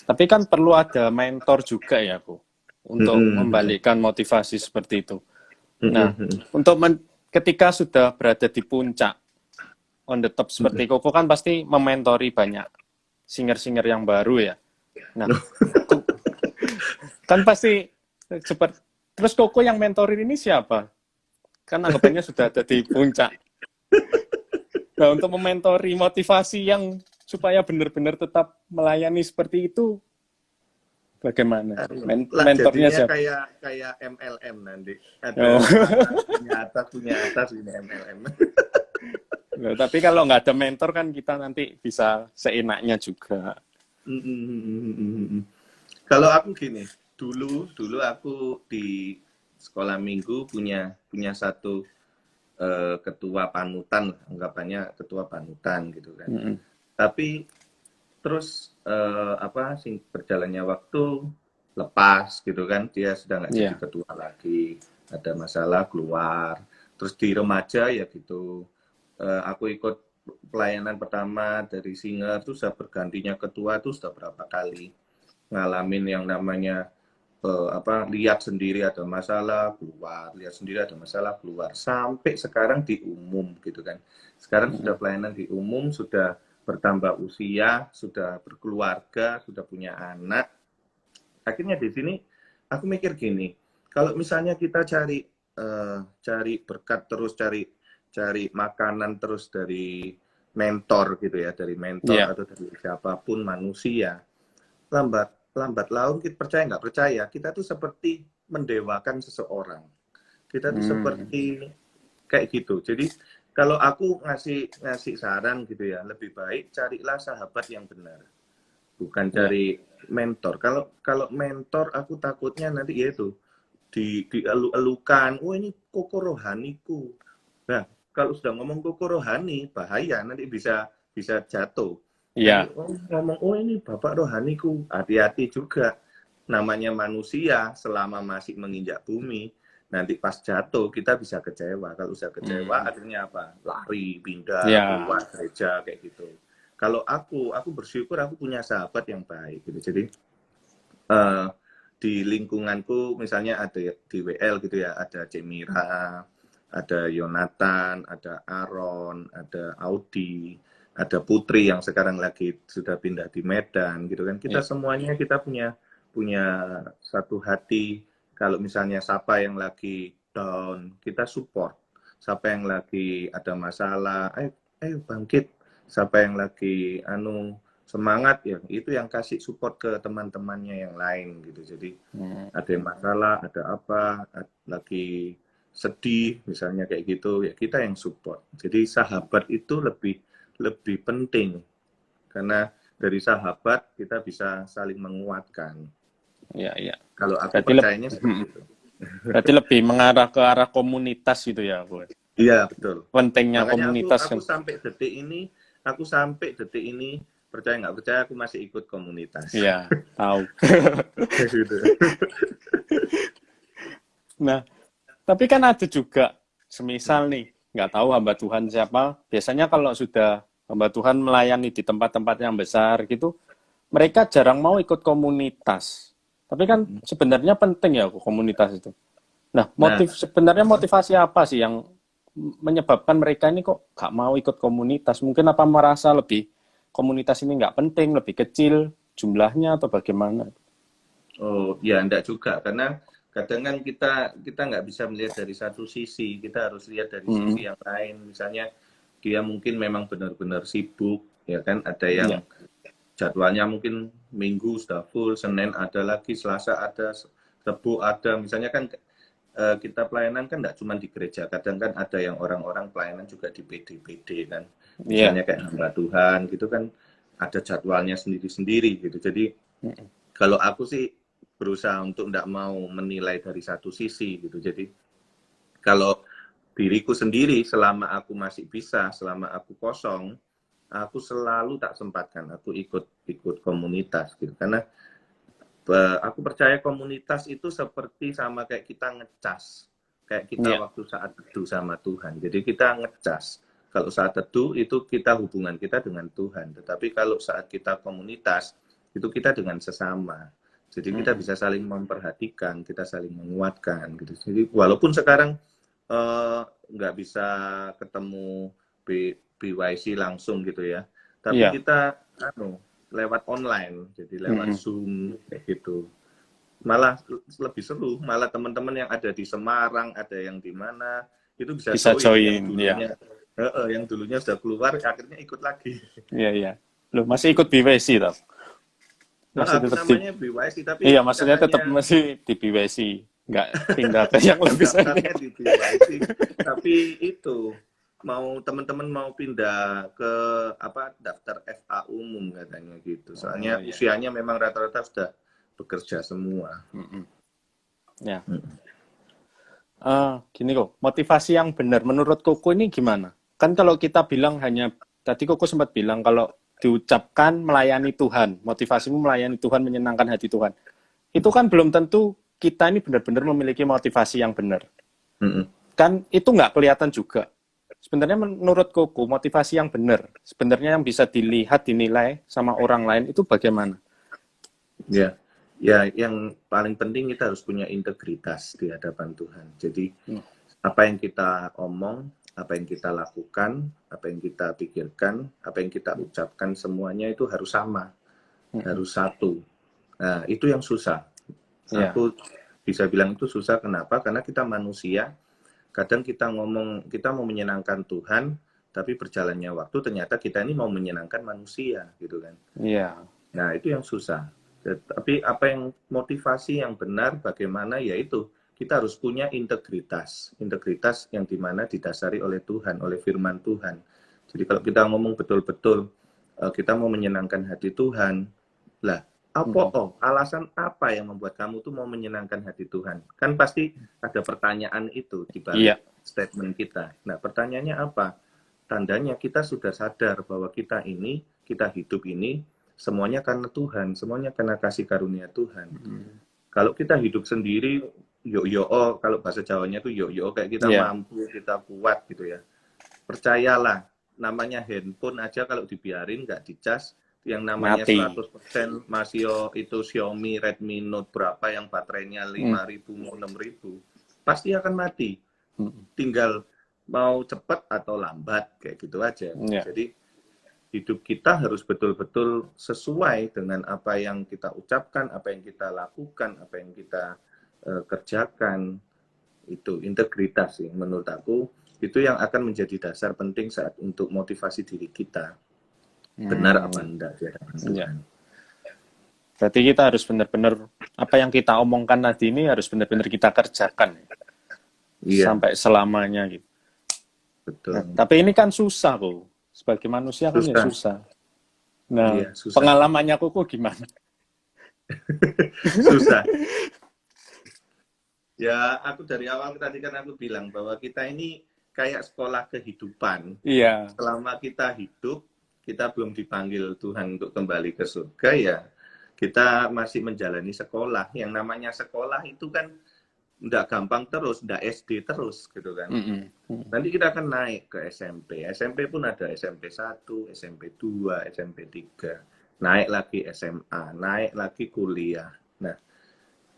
Tapi kan perlu ada mentor juga ya, Bu, untuk Mm-mm. membalikkan motivasi seperti itu. Nah, Mm-mm. untuk ketika sudah berada di puncak, on the top seperti Koko kan pasti mementori banyak singer-singer yang baru ya. Nah, kan pasti seperti terus Koko yang mentorin ini siapa? Kan anggapannya sudah ada di puncak. Nah, untuk mementori motivasi yang supaya benar-benar tetap melayani seperti itu, bagaimana? Lah Mentornya jadinya siapa? kayak MLM nanti Oh. ada atas punya atas ini MLM. Loh, tapi kalau nggak ada mentor kan kita nanti bisa seenaknya juga. Kalau aku gini, dulu aku di sekolah minggu punya satu ketua panutan, anggapannya ketua panutan gitu kan. Mm-mm. Tapi terus apa sing berjalannya waktu lepas gitu kan, dia sudah nggak jadi Iya. ketua lagi, ada masalah keluar. Terus di remaja ya gitu, aku ikut pelayanan pertama dari singer tuh sudah bergantinya ketua tuh sudah berapa kali ngalamin yang namanya apa lihat sendiri ada masalah keluar, lihat sendiri ada masalah keluar, sampai sekarang di umum gitu kan. Sekarang sudah Mm-mm. pelayanan di umum, sudah bertambah usia, sudah berkeluarga, sudah punya anak. Akhirnya di sini aku mikir gini, kalau misalnya kita cari berkat terus, cari makanan terus dari mentor gitu ya, dari mentor Iya. atau dari siapapun manusia, lambat lambat laun kita percaya nggak percaya kita tuh seperti mendewakan seseorang, kita tuh Hmm. seperti kayak gitu. Jadi kalau aku ngasih ngasih saran gitu ya, lebih baik carilah sahabat yang benar, bukan Iya. cari mentor. Kalau kalau mentor aku takutnya nanti yaitu dielu-elukan, oh ini koko rohaniku. Nah, kalau sudah ngomong koko rohani bahaya, nanti bisa jatuh. Nanti Iya. ngomong, oh ini bapak rohaniku, hati-hati juga. Namanya manusia selama masih menginjak bumi, nanti pas jatuh kita bisa kecewa. Kalau bisa kecewa Hmm. akhirnya apa? Lari, pindah, Iya. keluar gereja kayak gitu. Kalau aku bersyukur aku punya sahabat yang baik gitu. Jadi eh, di lingkunganku misalnya ada di WL gitu ya, ada Cemira, ada Yonatan, ada Aaron, ada Audi, ada Putri yang sekarang lagi sudah pindah di Medan gitu kan. Kita Iya. semuanya kita punya punya satu hati, kalau misalnya siapa yang lagi down, kita support. Siapa yang lagi ada masalah, ayo bangkit. Siapa yang lagi semangat ya, itu yang kasih support ke teman-temannya yang lain gitu. Jadi ada yang masalah, ada apa, lagi sedih misalnya kayak gitu, ya kita yang support. Jadi sahabat itu lebih lebih penting karena dari sahabat kita bisa saling menguatkan. Iya, iya. Kalau aku Berarti percayanya seperti itu. berarti lebih mengarah ke arah komunitas gitu ya, Bu. Iya, betul. Pentingnya Makanya komunitas aku kan. sampai detik ini percaya nggak percaya aku masih ikut komunitas. Iya, tahu. Gitu. Nah, tapi kan ada juga, semisal nih, nggak tahu hamba Tuhan siapa, biasanya kalau sudah hamba Tuhan melayani di tempat-tempat yang besar gitu, mereka jarang mau ikut komunitas. Tapi kan sebenarnya penting ya komunitas itu. Nah, Nah, sebenarnya motivasi apa sih yang menyebabkan mereka ini kok nggak mau ikut komunitas? Mungkin apa merasa lebih komunitas ini nggak penting, lebih kecil jumlahnya atau bagaimana? oh ya enggak juga karena kadang kan kita nggak bisa melihat dari satu sisi, kita harus lihat dari sisi yang lain. Misalnya dia mungkin memang benar-benar sibuk, ya kan? Ada yang Ya, jadwalnya mungkin Minggu sudah full, Senin ada lagi, Selasa ada, Rabu ada. Misalnya kan kita pelayanan kan nggak cuma di gereja, kadang kan ada yang orang-orang pelayanan juga di PD-PD kan. ya, Misalnya kayak hamba Tuhan gitu kan ada jadwalnya sendiri-sendiri gitu. Jadi kalau aku sih berusaha untuk nggak mau menilai dari satu sisi gitu. Jadi kalau diriku sendiri selama aku masih bisa, selama aku kosong, aku selalu tak sempatkan aku ikut komunitas gitu. Karena aku percaya komunitas itu seperti sama kayak kita ngecas. Kayak kita ya, waktu saat teduh sama Tuhan. Jadi kita ngecas. Kalau saat teduh itu kita hubungan kita dengan Tuhan. Tetapi kalau saat kita komunitas, itu kita dengan sesama. Jadi kita bisa saling memperhatikan, kita saling menguatkan. Gitu. Jadi walaupun sekarang nggak bisa ketemu BYC langsung gitu ya, tapi ya. kita lewat online, jadi lewat Zoom kayak gitu. Malah lebih seru, malah teman-teman yang ada di Semarang, ada yang di mana, itu bisa Bisa join yang join, ya. dulunya yang dulunya sudah keluar, akhirnya ikut lagi. Iya, iya. Loh, masih ikut BWC toh? Masih Aku tetap di. namanya BYC, tapi Iya, maksudnya tetap caranya masih di BWC. Nggak pindah ke yang lebih daftarnya senior. di BYC. Tapi itu mau teman-teman mau pindah ke apa daftar FA umum katanya gitu. Oh, Soalnya iya. usianya memang rata-rata sudah bekerja semua. Ya. Gini kok, motivasi yang benar menurut Koko ini gimana? Kan kalau kita bilang hanya, tadi Koko sempat bilang kalau diucapkan melayani Tuhan, motivasimu melayani Tuhan, menyenangkan hati Tuhan. Itu kan belum tentu kita ini benar-benar memiliki motivasi yang benar. Kan itu nggak kelihatan juga. Sebenarnya menurut Koko, motivasi yang benar, sebenarnya yang bisa dilihat, dinilai sama orang lain itu bagaimana? Ya, ya yang paling penting kita harus punya integritas di hadapan Tuhan. Jadi apa yang kita omong, apa yang kita lakukan, apa yang kita pikirkan, apa yang kita ucapkan semuanya itu harus sama, harus satu. Nah, itu yang susah. Ya, Aku bisa bilang itu susah kenapa? Karena kita manusia, kadang kita ngomong kita mau menyenangkan Tuhan, tapi berjalannya waktu ternyata kita ini mau menyenangkan manusia gitu kan. iya, Nah, itu yang susah. Tapi apa yang motivasi yang benar bagaimana yaitu kita harus punya integritas. Integritas yang dimana didasari oleh Tuhan, oleh firman Tuhan. Jadi kalau kita ngomong betul-betul kita mau menyenangkan hati Tuhan, lah alasan apa yang membuat kamu tuh mau menyenangkan hati Tuhan? Kan pasti ada pertanyaan itu di iya, balik statement kita. Nah, pertanyaannya apa? Tandanya kita sudah sadar bahwa kita hidup ini semuanya karena Tuhan, semuanya karena kasih karunia Tuhan. Kalau kita hidup sendiri, kalau bahasa Jawanya tuh kayak kita iya, mampu, kita kuat gitu ya. Percayalah, namanya handphone aja kalau dibiarin nggak dicas, yang namanya mati. 100% masih itu Xiaomi Redmi Note berapa yang baterainya 5.000 mau 6.000, pasti akan mati. Tinggal mau cepat atau lambat kayak gitu aja. Iya. Jadi hidup kita harus betul-betul sesuai dengan apa yang kita ucapkan, apa yang kita lakukan, apa yang kita kerjakan. Itu integritas sih menurut aku, itu yang akan menjadi dasar penting saat untuk motivasi diri kita. benar apa enggak di hadapan Iya. Tuhan. Berarti kita harus benar-benar apa yang kita omongkan tadi ini harus benar-benar kita kerjakan Iya, sampai selamanya gitu. betul. Nah, tapi ini kan susah kok. Sebagai manusia kan ya Susah. susah. Nah, Iya, susah. pengalamannya kok gimana? Susah. Ya, aku dari awal tadi kan aku bilang bahwa kita ini kayak sekolah kehidupan. Iya. Selama kita hidup, kita belum dipanggil Tuhan untuk kembali ke surga, ya kita masih menjalani sekolah. Yang namanya sekolah itu kan nggak gampang terus, nggak SD terus gitu kan. Nanti kita akan naik ke SMP. SMP pun ada SMP 1, SMP 2, SMP 3. Naik lagi SMA, naik lagi kuliah. Nah,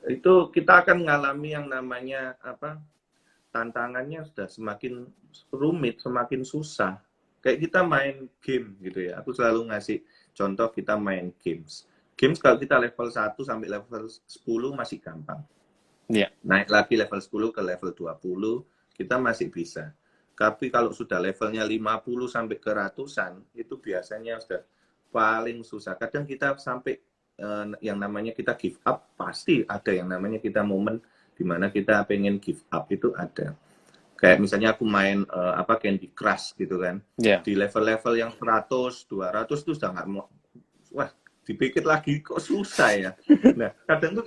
itu kita akan mengalami yang namanya apa? Tantangannya sudah semakin rumit, semakin susah. Kayak kita main game gitu ya. Aku selalu ngasih contoh kita main games. Games kalau kita level 1 sampai level 10 masih gampang. Iya. Naik lagi level 10 ke level 20, kita masih bisa. Tapi kalau sudah levelnya 50 sampai ke ratusan, itu biasanya sudah paling susah. Kadang kita sampai yang namanya kita give up, pasti ada yang namanya kita momen di mana kita pengen give up, itu ada. Kayak misalnya aku main Candy Crush gitu kan. Iya. Di level-level yang 100, 200 itu sudah nggak mau, wah, dipikir lagi kok susah ya. Nah, kadang tuh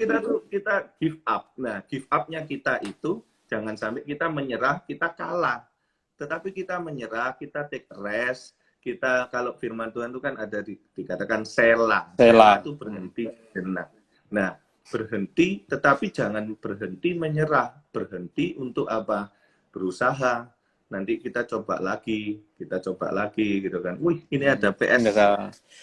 kita give up. Nah, give up-nya kita itu jangan sampai kita menyerah, kita kalah. Tetapi kita menyerah, kita take rest, kita kalau firman Tuhan itu kan ada dikatakan sela. Sela itu berhenti jenak. Nah, berhenti tetapi jangan berhenti menyerah. Berhenti untuk apa? Berusaha. Nanti kita coba lagi gitu kan. Wih, ini ada PS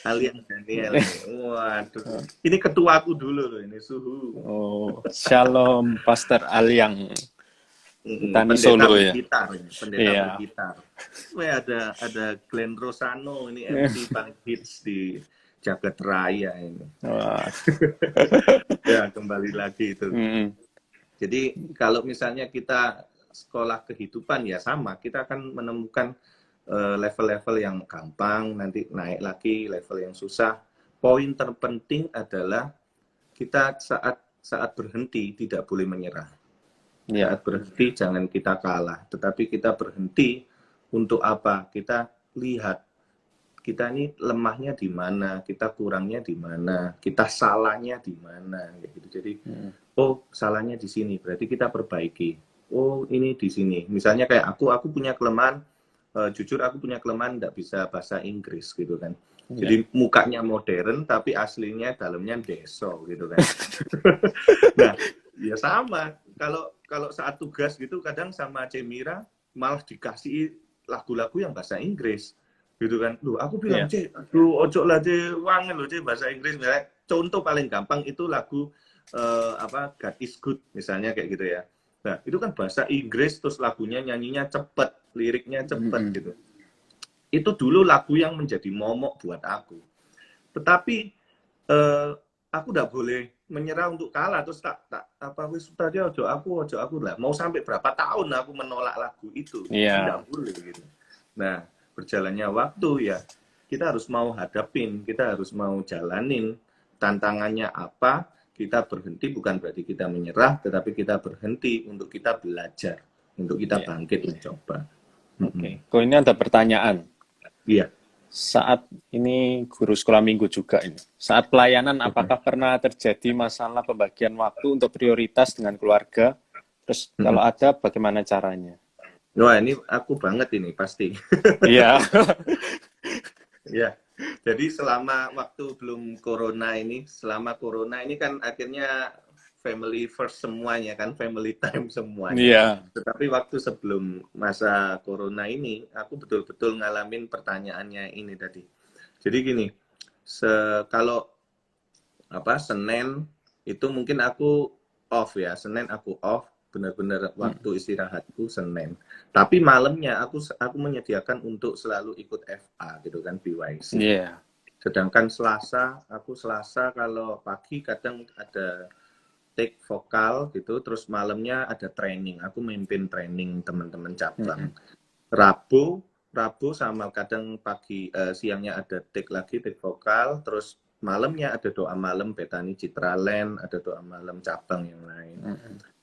Aliang Daniel nih. Waduh. Ini ketuaku dulu loh, ini Suhu. Oh, Shalom Pastor Aliang. Pendeta Solo ya. Gitar, pendeta bergitar. Wih, ada Glenn Rosano, ini MC paling hits di jagat raya ini. Ya, kembali lagi itu. Jadi kalau misalnya kita sekolah kehidupan ya sama, kita akan menemukan level-level yang gampang, nanti naik lagi level yang susah. Poin terpenting adalah kita saat berhenti tidak boleh menyerah. Saat berhenti jangan kita kalah, tetapi kita berhenti untuk apa? Kita lihat kita ini lemahnya di mana, kita kurangnya di mana, kita salahnya di mana, gitu. Jadi, oh salahnya di sini, berarti kita perbaiki. Oh ini di sini. Misalnya kayak aku punya kelemahan, jujur aku punya kelemahan nggak bisa bahasa Inggris gitu kan. Jadi mukanya modern tapi aslinya dalamnya deso gitu kan. Nah, ya sama. Kalau saat tugas gitu kadang sama Cemira malah dikasih lagu-lagu yang bahasa Inggris gitu kan. Loh, aku bilang, "Cek, aduh ojo lah Cek, wangen loh Cek bahasa Inggris." Misalnya, contoh paling gampang itu lagu God is Good misalnya kayak gitu ya. Nah, itu kan bahasa Inggris terus lagunya nyanyinya cepet, liriknya cepet gitu. Itu dulu lagu yang menjadi momok buat aku. Tetapi aku nggak boleh menyerah untuk kalah terus wis tadi ojo aku lah. Mau sampai berapa tahun aku menolak lagu itu? Tidak boleh gitu. Nah, berjalannya waktu ya kita harus mau hadapin, kita harus mau jalanin tantangannya apa. Kita berhenti bukan berarti kita menyerah, tetapi kita berhenti untuk kita belajar, untuk kita bangkit mencoba. Oke. Kok ini ada pertanyaan? Iya. Saat ini guru sekolah minggu juga ini. Saat pelayanan, apakah pernah terjadi masalah pembagian waktu untuk prioritas dengan keluarga? Terus kalau ada, bagaimana caranya? Wah, ini aku banget ini pasti. Iya. Ya. Jadi selama waktu belum corona ini kan akhirnya family first semuanya kan, family time semuanya. Iya. Tetapi waktu sebelum masa corona ini, aku betul-betul ngalamin pertanyaannya ini tadi. Jadi gini, kalau Senin itu mungkin aku off ya, Senin aku off, benar-benar waktu istirahatku Senin. Tapi malamnya aku menyediakan untuk selalu ikut FA gitu kan, BYC. Iya. Sedangkan Selasa kalau pagi kadang ada take vokal gitu, terus malamnya ada training. Aku memimpin training teman-teman cabang. Rabu Rabu sama kadang siangnya ada take vokal, terus malamnya ada doa malam Betani Citraland, ada doa malam cabang yang lain.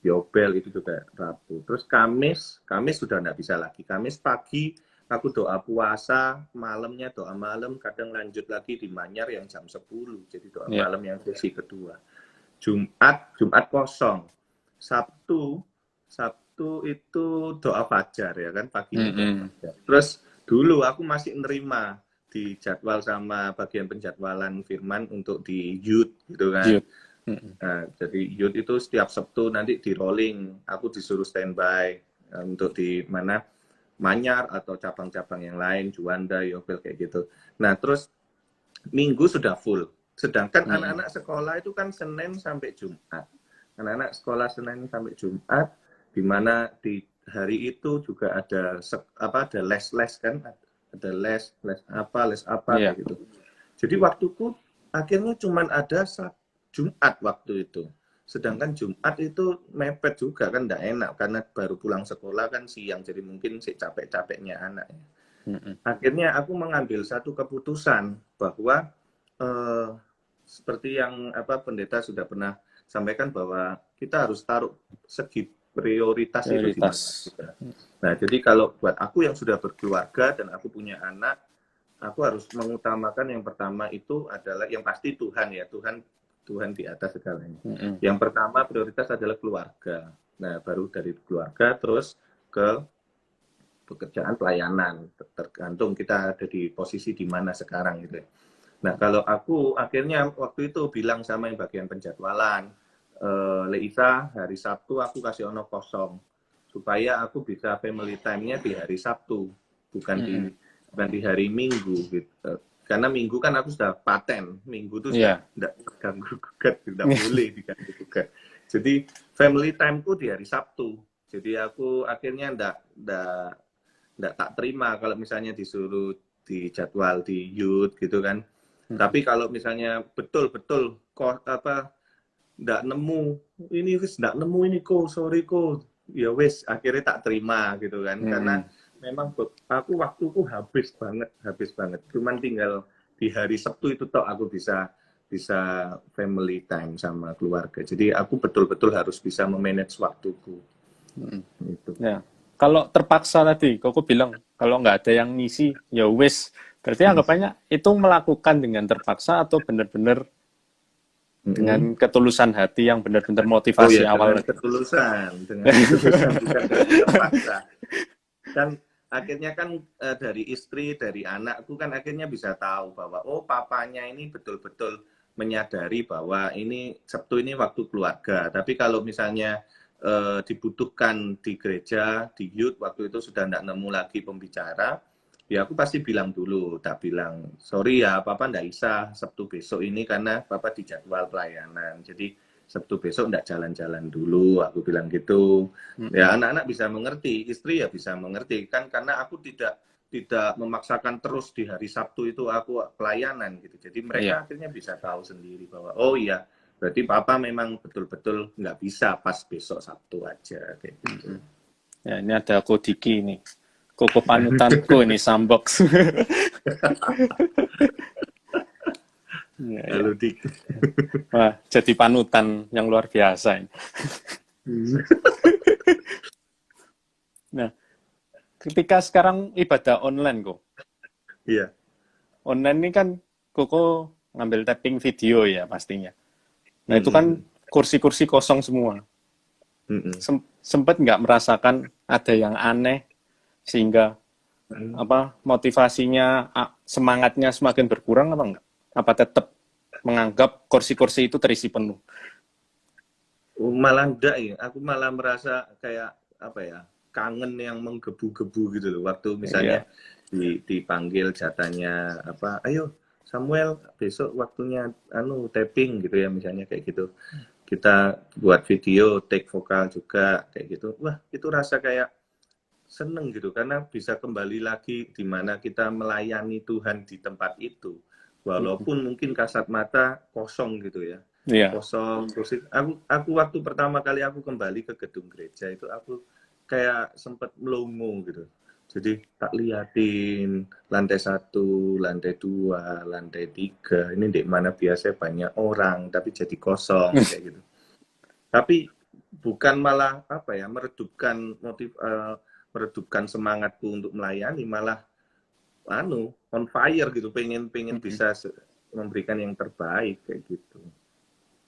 Yobel itu juga Rabu. Terus Kamis sudah nggak bisa lagi. Kamis pagi aku doa puasa, malamnya doa malam, kadang lanjut lagi di Manyar yang jam 10. Jadi doa malam yang sesi kedua. Jumat kosong. Sabtu itu doa fajar ya kan, paginya doa fajar. Terus dulu aku masih nerima di jadwal sama bagian penjadwalan Firman untuk di youth gitu kan. Nah, jadi youth itu setiap Sabtu nanti di rolling, aku disuruh standby untuk di mana Manyar atau cabang-cabang yang lain, Juanda, Yobel kayak gitu. Nah, terus Minggu sudah full. Sedangkan anak-anak sekolah itu kan Senin sampai Jumat. Anak-anak sekolah Senin sampai Jumat, di mana di hari itu juga ada les-les kan, ada les apa kayak gitu. Jadi waktuku akhirnya cuma ada Jumat waktu itu. Sedangkan Jumat itu mepet juga kan, enggak enak karena baru pulang sekolah kan siang, jadi mungkin sih capek-capeknya anak. Akhirnya aku mengambil satu keputusan bahwa seperti yang pendeta sudah pernah sampaikan bahwa kita harus taruh segi prioritas itu di mana kita. Nah, jadi kalau buat aku yang sudah berkeluarga dan aku punya anak, aku harus mengutamakan yang pertama itu adalah yang pasti Tuhan ya, Tuhan di atas segalanya. Yang pertama prioritas adalah keluarga. Nah, baru dari keluarga terus ke pekerjaan pelayanan, tergantung kita ada di posisi di mana sekarang gitu ya. Nah, kalau aku akhirnya waktu itu bilang sama yang bagian penjadwalan, Leisa, hari Sabtu aku kasih ono kosong, supaya aku bisa family time-nya di hari Sabtu, bukan di hari Minggu gitu. Karena Minggu kan aku sudah paten, Minggu itu sudah tidak ganggu-gugat, tidak boleh diganggu-gugat. Jadi family time-ku di hari Sabtu. Jadi aku akhirnya nggak tak terima kalau misalnya disuruh di jadwal di youth gitu kan. Tapi kalau misalnya betul-betul kok nggak nemu ini kok, sorry kok, ya wes akhirnya tak terima gitu kan. Karena memang aku waktuku habis banget. Cuman tinggal di hari Sabtu itu toh aku bisa family time sama keluarga. Jadi aku betul-betul harus bisa memanage waktuku. Gitu. Ya. Kalau terpaksa tadi, kok bilang kalau nggak ada yang ngisi, ya wes. Berarti anggapannya itu melakukan dengan terpaksa atau benar-benar dengan ketulusan hati yang benar-benar motivasi awal. Dengan ketulusan bukan dari terpaksa. Dan akhirnya kan dari istri, dari anakku kan akhirnya bisa tahu bahwa oh papanya ini betul-betul menyadari bahwa ini Sabtu ini waktu keluarga. Tapi kalau misalnya dibutuhkan di gereja, di youth, waktu itu sudah tidak nemu lagi pembicara, ya aku pasti bilang dulu, tak bilang, sorry ya, Papa nggak bisa Sabtu besok ini karena Papa di jadwal pelayanan. Jadi Sabtu besok nggak jalan-jalan dulu, aku bilang gitu. Ya anak-anak bisa mengerti, istri ya bisa mengerti, kan karena aku tidak memaksakan terus di hari Sabtu itu aku pelayanan gitu. Jadi mereka akhirnya bisa tahu sendiri bahwa, oh iya, berarti Papa memang betul-betul nggak bisa pas besok Sabtu aja kayak gitu. Ya, ini ada Kodiki nih. Koko panutanku ini Sambox. Halo Dik. Wah, jadi panutan yang luar biasa ini. Nah, ketika sekarang ibadah online kok. Iya. Online ini kan Koko ngambil tapping video ya pastinya. Nah, itu kan kursi-kursi kosong semua. Sempat nggak merasakan ada yang aneh sehingga motivasinya, semangatnya semakin berkurang apa enggak? Apa tetap menganggap kursi-kursi itu terisi penuh? Malah enggak ya, aku malah merasa kayak kangen yang menggebu-gebu gitu loh. Waktu misalnya dipanggil jatahnya ayo Samuel besok waktunya tapping gitu ya misalnya kayak gitu. Kita buat video, take vokal juga kayak gitu. Wah, itu rasa kayak seneng gitu karena bisa kembali lagi di mana kita melayani Tuhan di tempat itu. Walaupun mungkin kasat mata kosong gitu ya. Kosong terus aku waktu pertama kali aku kembali ke gedung gereja itu aku kayak sempat melongo gitu. Jadi tak liatin lantai 1, lantai 2, lantai 3. Ini di mana biasa banyak orang, tapi jadi kosong kayak gitu. Tapi bukan malah apa ya meredupkan semangatku untuk melayani, malah on fire gitu, pengen bisa memberikan yang terbaik kayak gitu.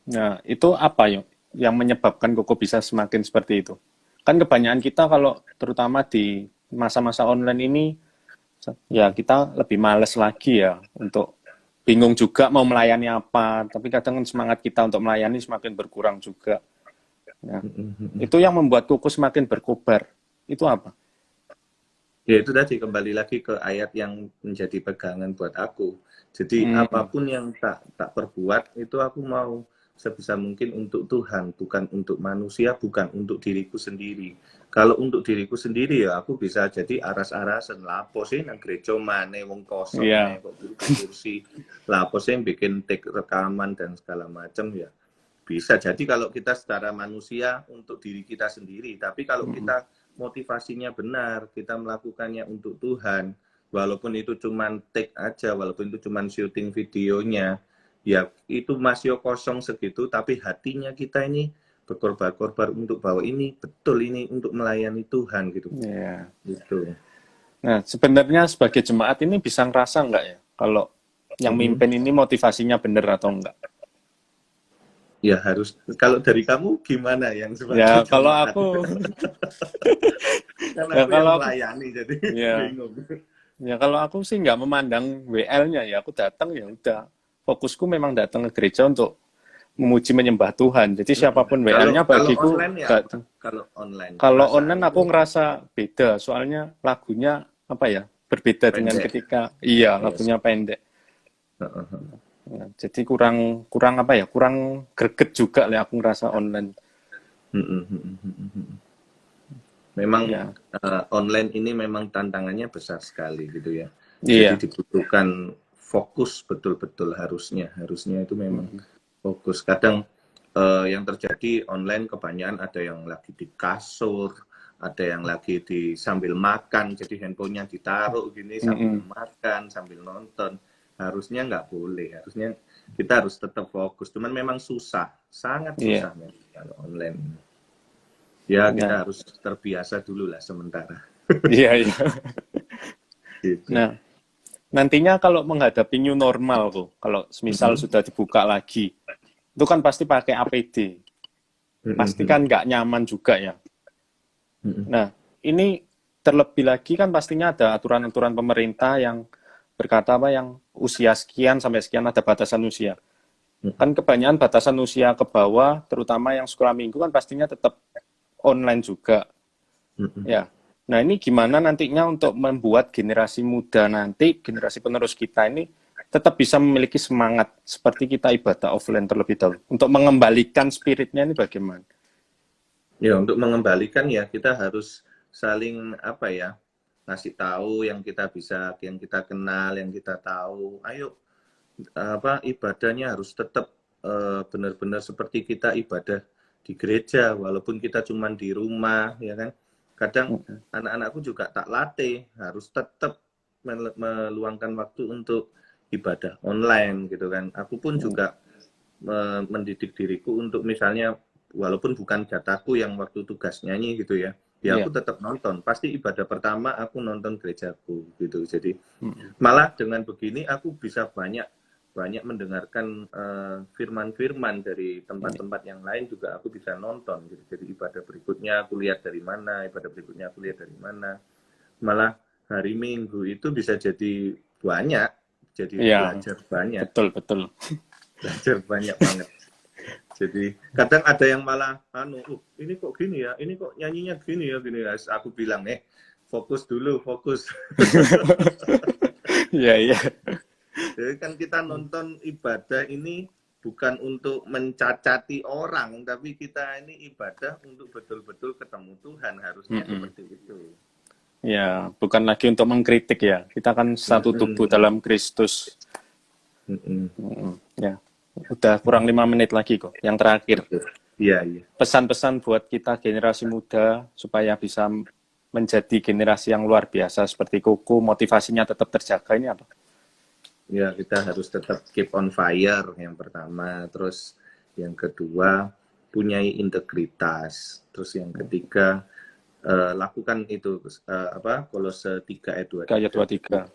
Nah, itu apa yang menyebabkan Koko bisa semakin seperti itu? Kan kebanyakan kita kalau terutama di masa-masa online ini, ya kita lebih males lagi ya untuk bingung juga mau melayani apa. Tapi kadang kan semangat kita untuk melayani semakin berkurang juga. Ya. Itu yang membuat Koko semakin berkobar. Itu apa? Ya itu tadi kembali lagi ke ayat yang menjadi pegangan buat aku. Jadi apapun yang tak perbuat itu aku mau sebisa mungkin untuk Tuhan, bukan untuk manusia, bukan untuk diriku sendiri. Kalau untuk diriku sendiri ya aku bisa jadi aras-arasan lapo sih nang gereja maneh wong kosong Iya. kok kursi lapo sih bikin take rekaman dan segala macam ya. Bisa jadi kalau kita secara manusia untuk diri kita sendiri, tapi kalau kita motivasinya benar, kita melakukannya untuk Tuhan, walaupun itu cuman take aja, walaupun itu cuman syuting videonya, ya itu masih kosong segitu, tapi hatinya kita ini berkorban-korban untuk bahwa ini betul ini untuk melayani Tuhan gitu. Iya. Gitu. Nah, sebenarnya sebagai jemaat ini bisa ngerasa nggak ya kalau yang mimpin ini motivasinya benar atau enggak? Ya harus, kalau dari kamu gimana yang Ya, sebagai kalau jemaat? aku Kan ya aku yang kalau aku melayani jadi ya bingung. ya kalau aku sih nggak memandang WL-nya ya, aku datang ya udah. Fokusku memang datang ke gereja untuk memuji menyembah Tuhan. Jadi siapapun WL-nya Kalau bagiku online ya apa? datang. Kalau online Kalau online perasaanmu aku ngerasa beda, soalnya lagunya apa ya? Berbeda dengan pendek. ketika iya Yes. lagunya pendek. Nah, jadi kurang apa ya? Kurang greget juga lah aku ngerasa online. Memang Ya. online ini memang tantangannya besar sekali gitu ya. Jadi Iya. dibutuhkan fokus betul-betul harusnya itu memang fokus. Kadang yang terjadi online kebanyakan ada yang lagi di kasur, ada yang lagi di sambil makan, jadi handphonenya ditaruh gini sambil makan, sambil nonton. Harusnya nggak boleh, harusnya kita harus tetap fokus. Cuman memang susah, sangat Iya. susah memang kalau online. Ya kita Nah, harus terbiasa dulu lah sementara. iya iya. Gitu. Nah, nantinya kalau menghadapi new normal tuh, kalau semisal sudah dibuka lagi, itu kan pasti pakai APD. Pasti kan nggak nyaman juga ya. Nah, ini terlebih lagi kan pastinya ada aturan-aturan pemerintah yang berkata apa yang usia sekian sampai sekian ada batasan usia. Kan kebanyakan batasan usia ke bawah, terutama yang sekolah minggu kan pastinya tetap online juga. Ya. Nah, ini gimana nantinya untuk membuat generasi muda nanti, generasi penerus kita ini tetap bisa memiliki semangat seperti kita ibadah offline terlebih dahulu. Untuk mengembalikan spiritnya ini bagaimana? Ya, untuk mengembalikan ya kita harus saling apa ya, ngasih tahu yang kita bisa, yang kita kenal, yang kita tahu. Ayo ibadahnya harus tetap benar-benar seperti kita ibadah di gereja, walaupun kita cuma di rumah, ya kan. Kadang anak-anakku juga tak latih, harus tetap meluangkan waktu untuk ibadah online gitu kan. Aku pun juga mendidik diriku untuk misalnya walaupun bukan jatahku yang waktu tugas nyanyi gitu ya, ya aku tetap nonton. Pasti ibadah pertama aku nonton gerejaku gitu. Jadi malah dengan begini aku bisa banyak mendengarkan firman-firman dari tempat-tempat yang lain juga aku bisa nonton gitu. Jadi ibadah berikutnya aku lihat dari mana, ibadah berikutnya aku lihat dari mana. Malah hari Minggu itu bisa jadi banyak, jadi belajar banyak. Betul. Belajar banyak banget. Jadi kadang ada yang malah ini kok gini ya, ini kok nyanyinya gini ya. Aku bilang fokus dulu, fokus. Iya. Jadi kan kita nonton ibadah ini bukan untuk mencacati orang, tapi kita ini ibadah untuk betul-betul ketemu Tuhan, harusnya seperti itu. Ya, bukan lagi untuk mengkritik ya. Kita kan satu tubuh dalam Kristus. Ya, udah kurang 5 menit lagi kok. Yang terakhir. Iya. Pesan-pesan buat kita generasi muda supaya bisa menjadi generasi yang luar biasa seperti Koko, motivasinya tetap terjaga ini apa? Ya, kita harus tetap keep on fire yang pertama. Terus yang kedua, punyai integritas. Terus yang ketiga, lakukan itu Kolose 3 ayat 2. Kayak 23.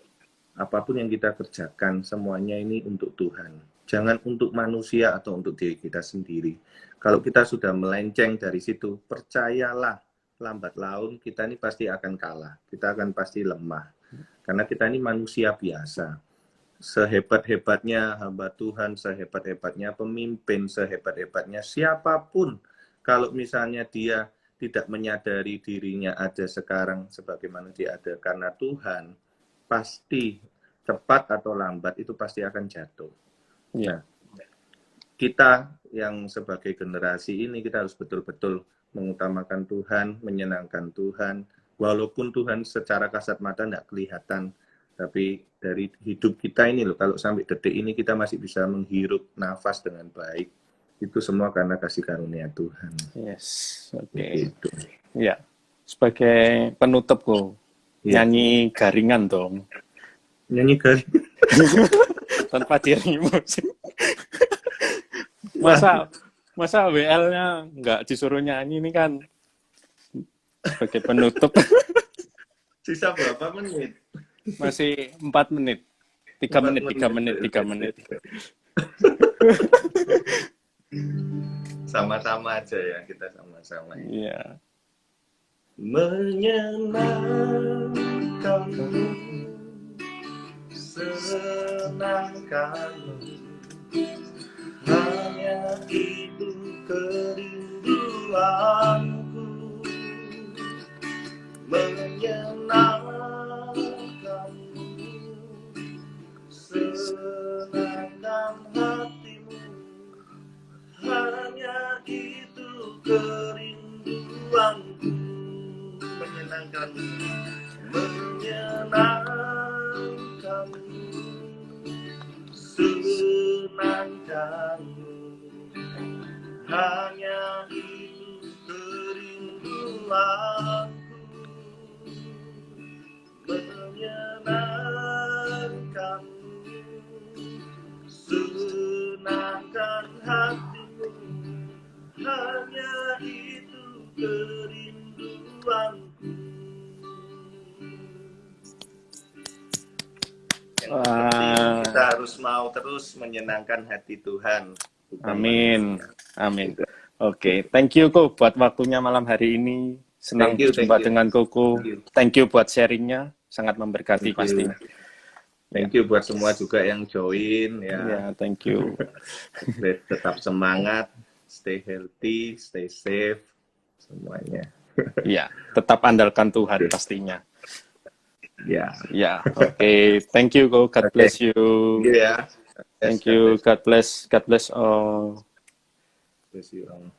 Apapun yang kita kerjakan, semuanya ini untuk Tuhan. Jangan untuk manusia atau untuk diri kita sendiri. Kalau kita sudah melenceng dari situ, percayalah, lambat laun kita ini pasti akan kalah. Kita akan pasti lemah. Karena kita ini manusia biasa. Sehebat-hebatnya hamba Tuhan, sehebat-hebatnya pemimpin, sehebat-hebatnya siapapun, kalau misalnya dia tidak menyadari dirinya ada sekarang sebagaimana dia ada karena Tuhan, pasti cepat atau lambat itu pasti akan jatuh. Ya. Nah, kita yang sebagai generasi ini kita harus betul-betul mengutamakan Tuhan, menyenangkan Tuhan, walaupun Tuhan secara kasat mata tidak kelihatan. Tapi dari hidup kita ini loh, kalau sampai detik ini kita masih bisa menghirup nafas dengan baik, itu semua karena kasih karunia Tuhan. Yes, oke. Gitu. Ya, sebagai penutup kok, nyanyi garingan dong. Nyanyi garingan? Tanpa dirimu sih. Masa WL-nya nggak disuruh nyanyi ini kan sebagai penutup. Sisa berapa menit? Masih 4 menit. 3 menit. Sama-sama aja ya, kita sama-sama. Iya. Menyenangkanmu, senangkanmu, hanya itu kerinduanku. Menyenangkanmu, senangkan hatimu, hanya itu kerinduanku. Menyenangkanmu, senangkanmu, hanya itu kerinduanku. Menyenangkanmu, senangkan hatimu, hanya itu kerinduanku. Kita harus mau terus menyenangkan hati Tuhan. Amin. Oke, thank you Ko buat waktunya malam hari ini. Senang berjumpa dengan Koko. Thank you buat sharingnya, sangat memberkati pastinya. Thank you buat semua juga yang join ya. Ya, thank you. Tetap semangat, stay healthy, stay safe semuanya. Ya, tetap andalkan Tuhan pastinya. Ya. Ya, oke. Thank you Ko. God bless you. Ya. Thank you. God bless all. Bless you all.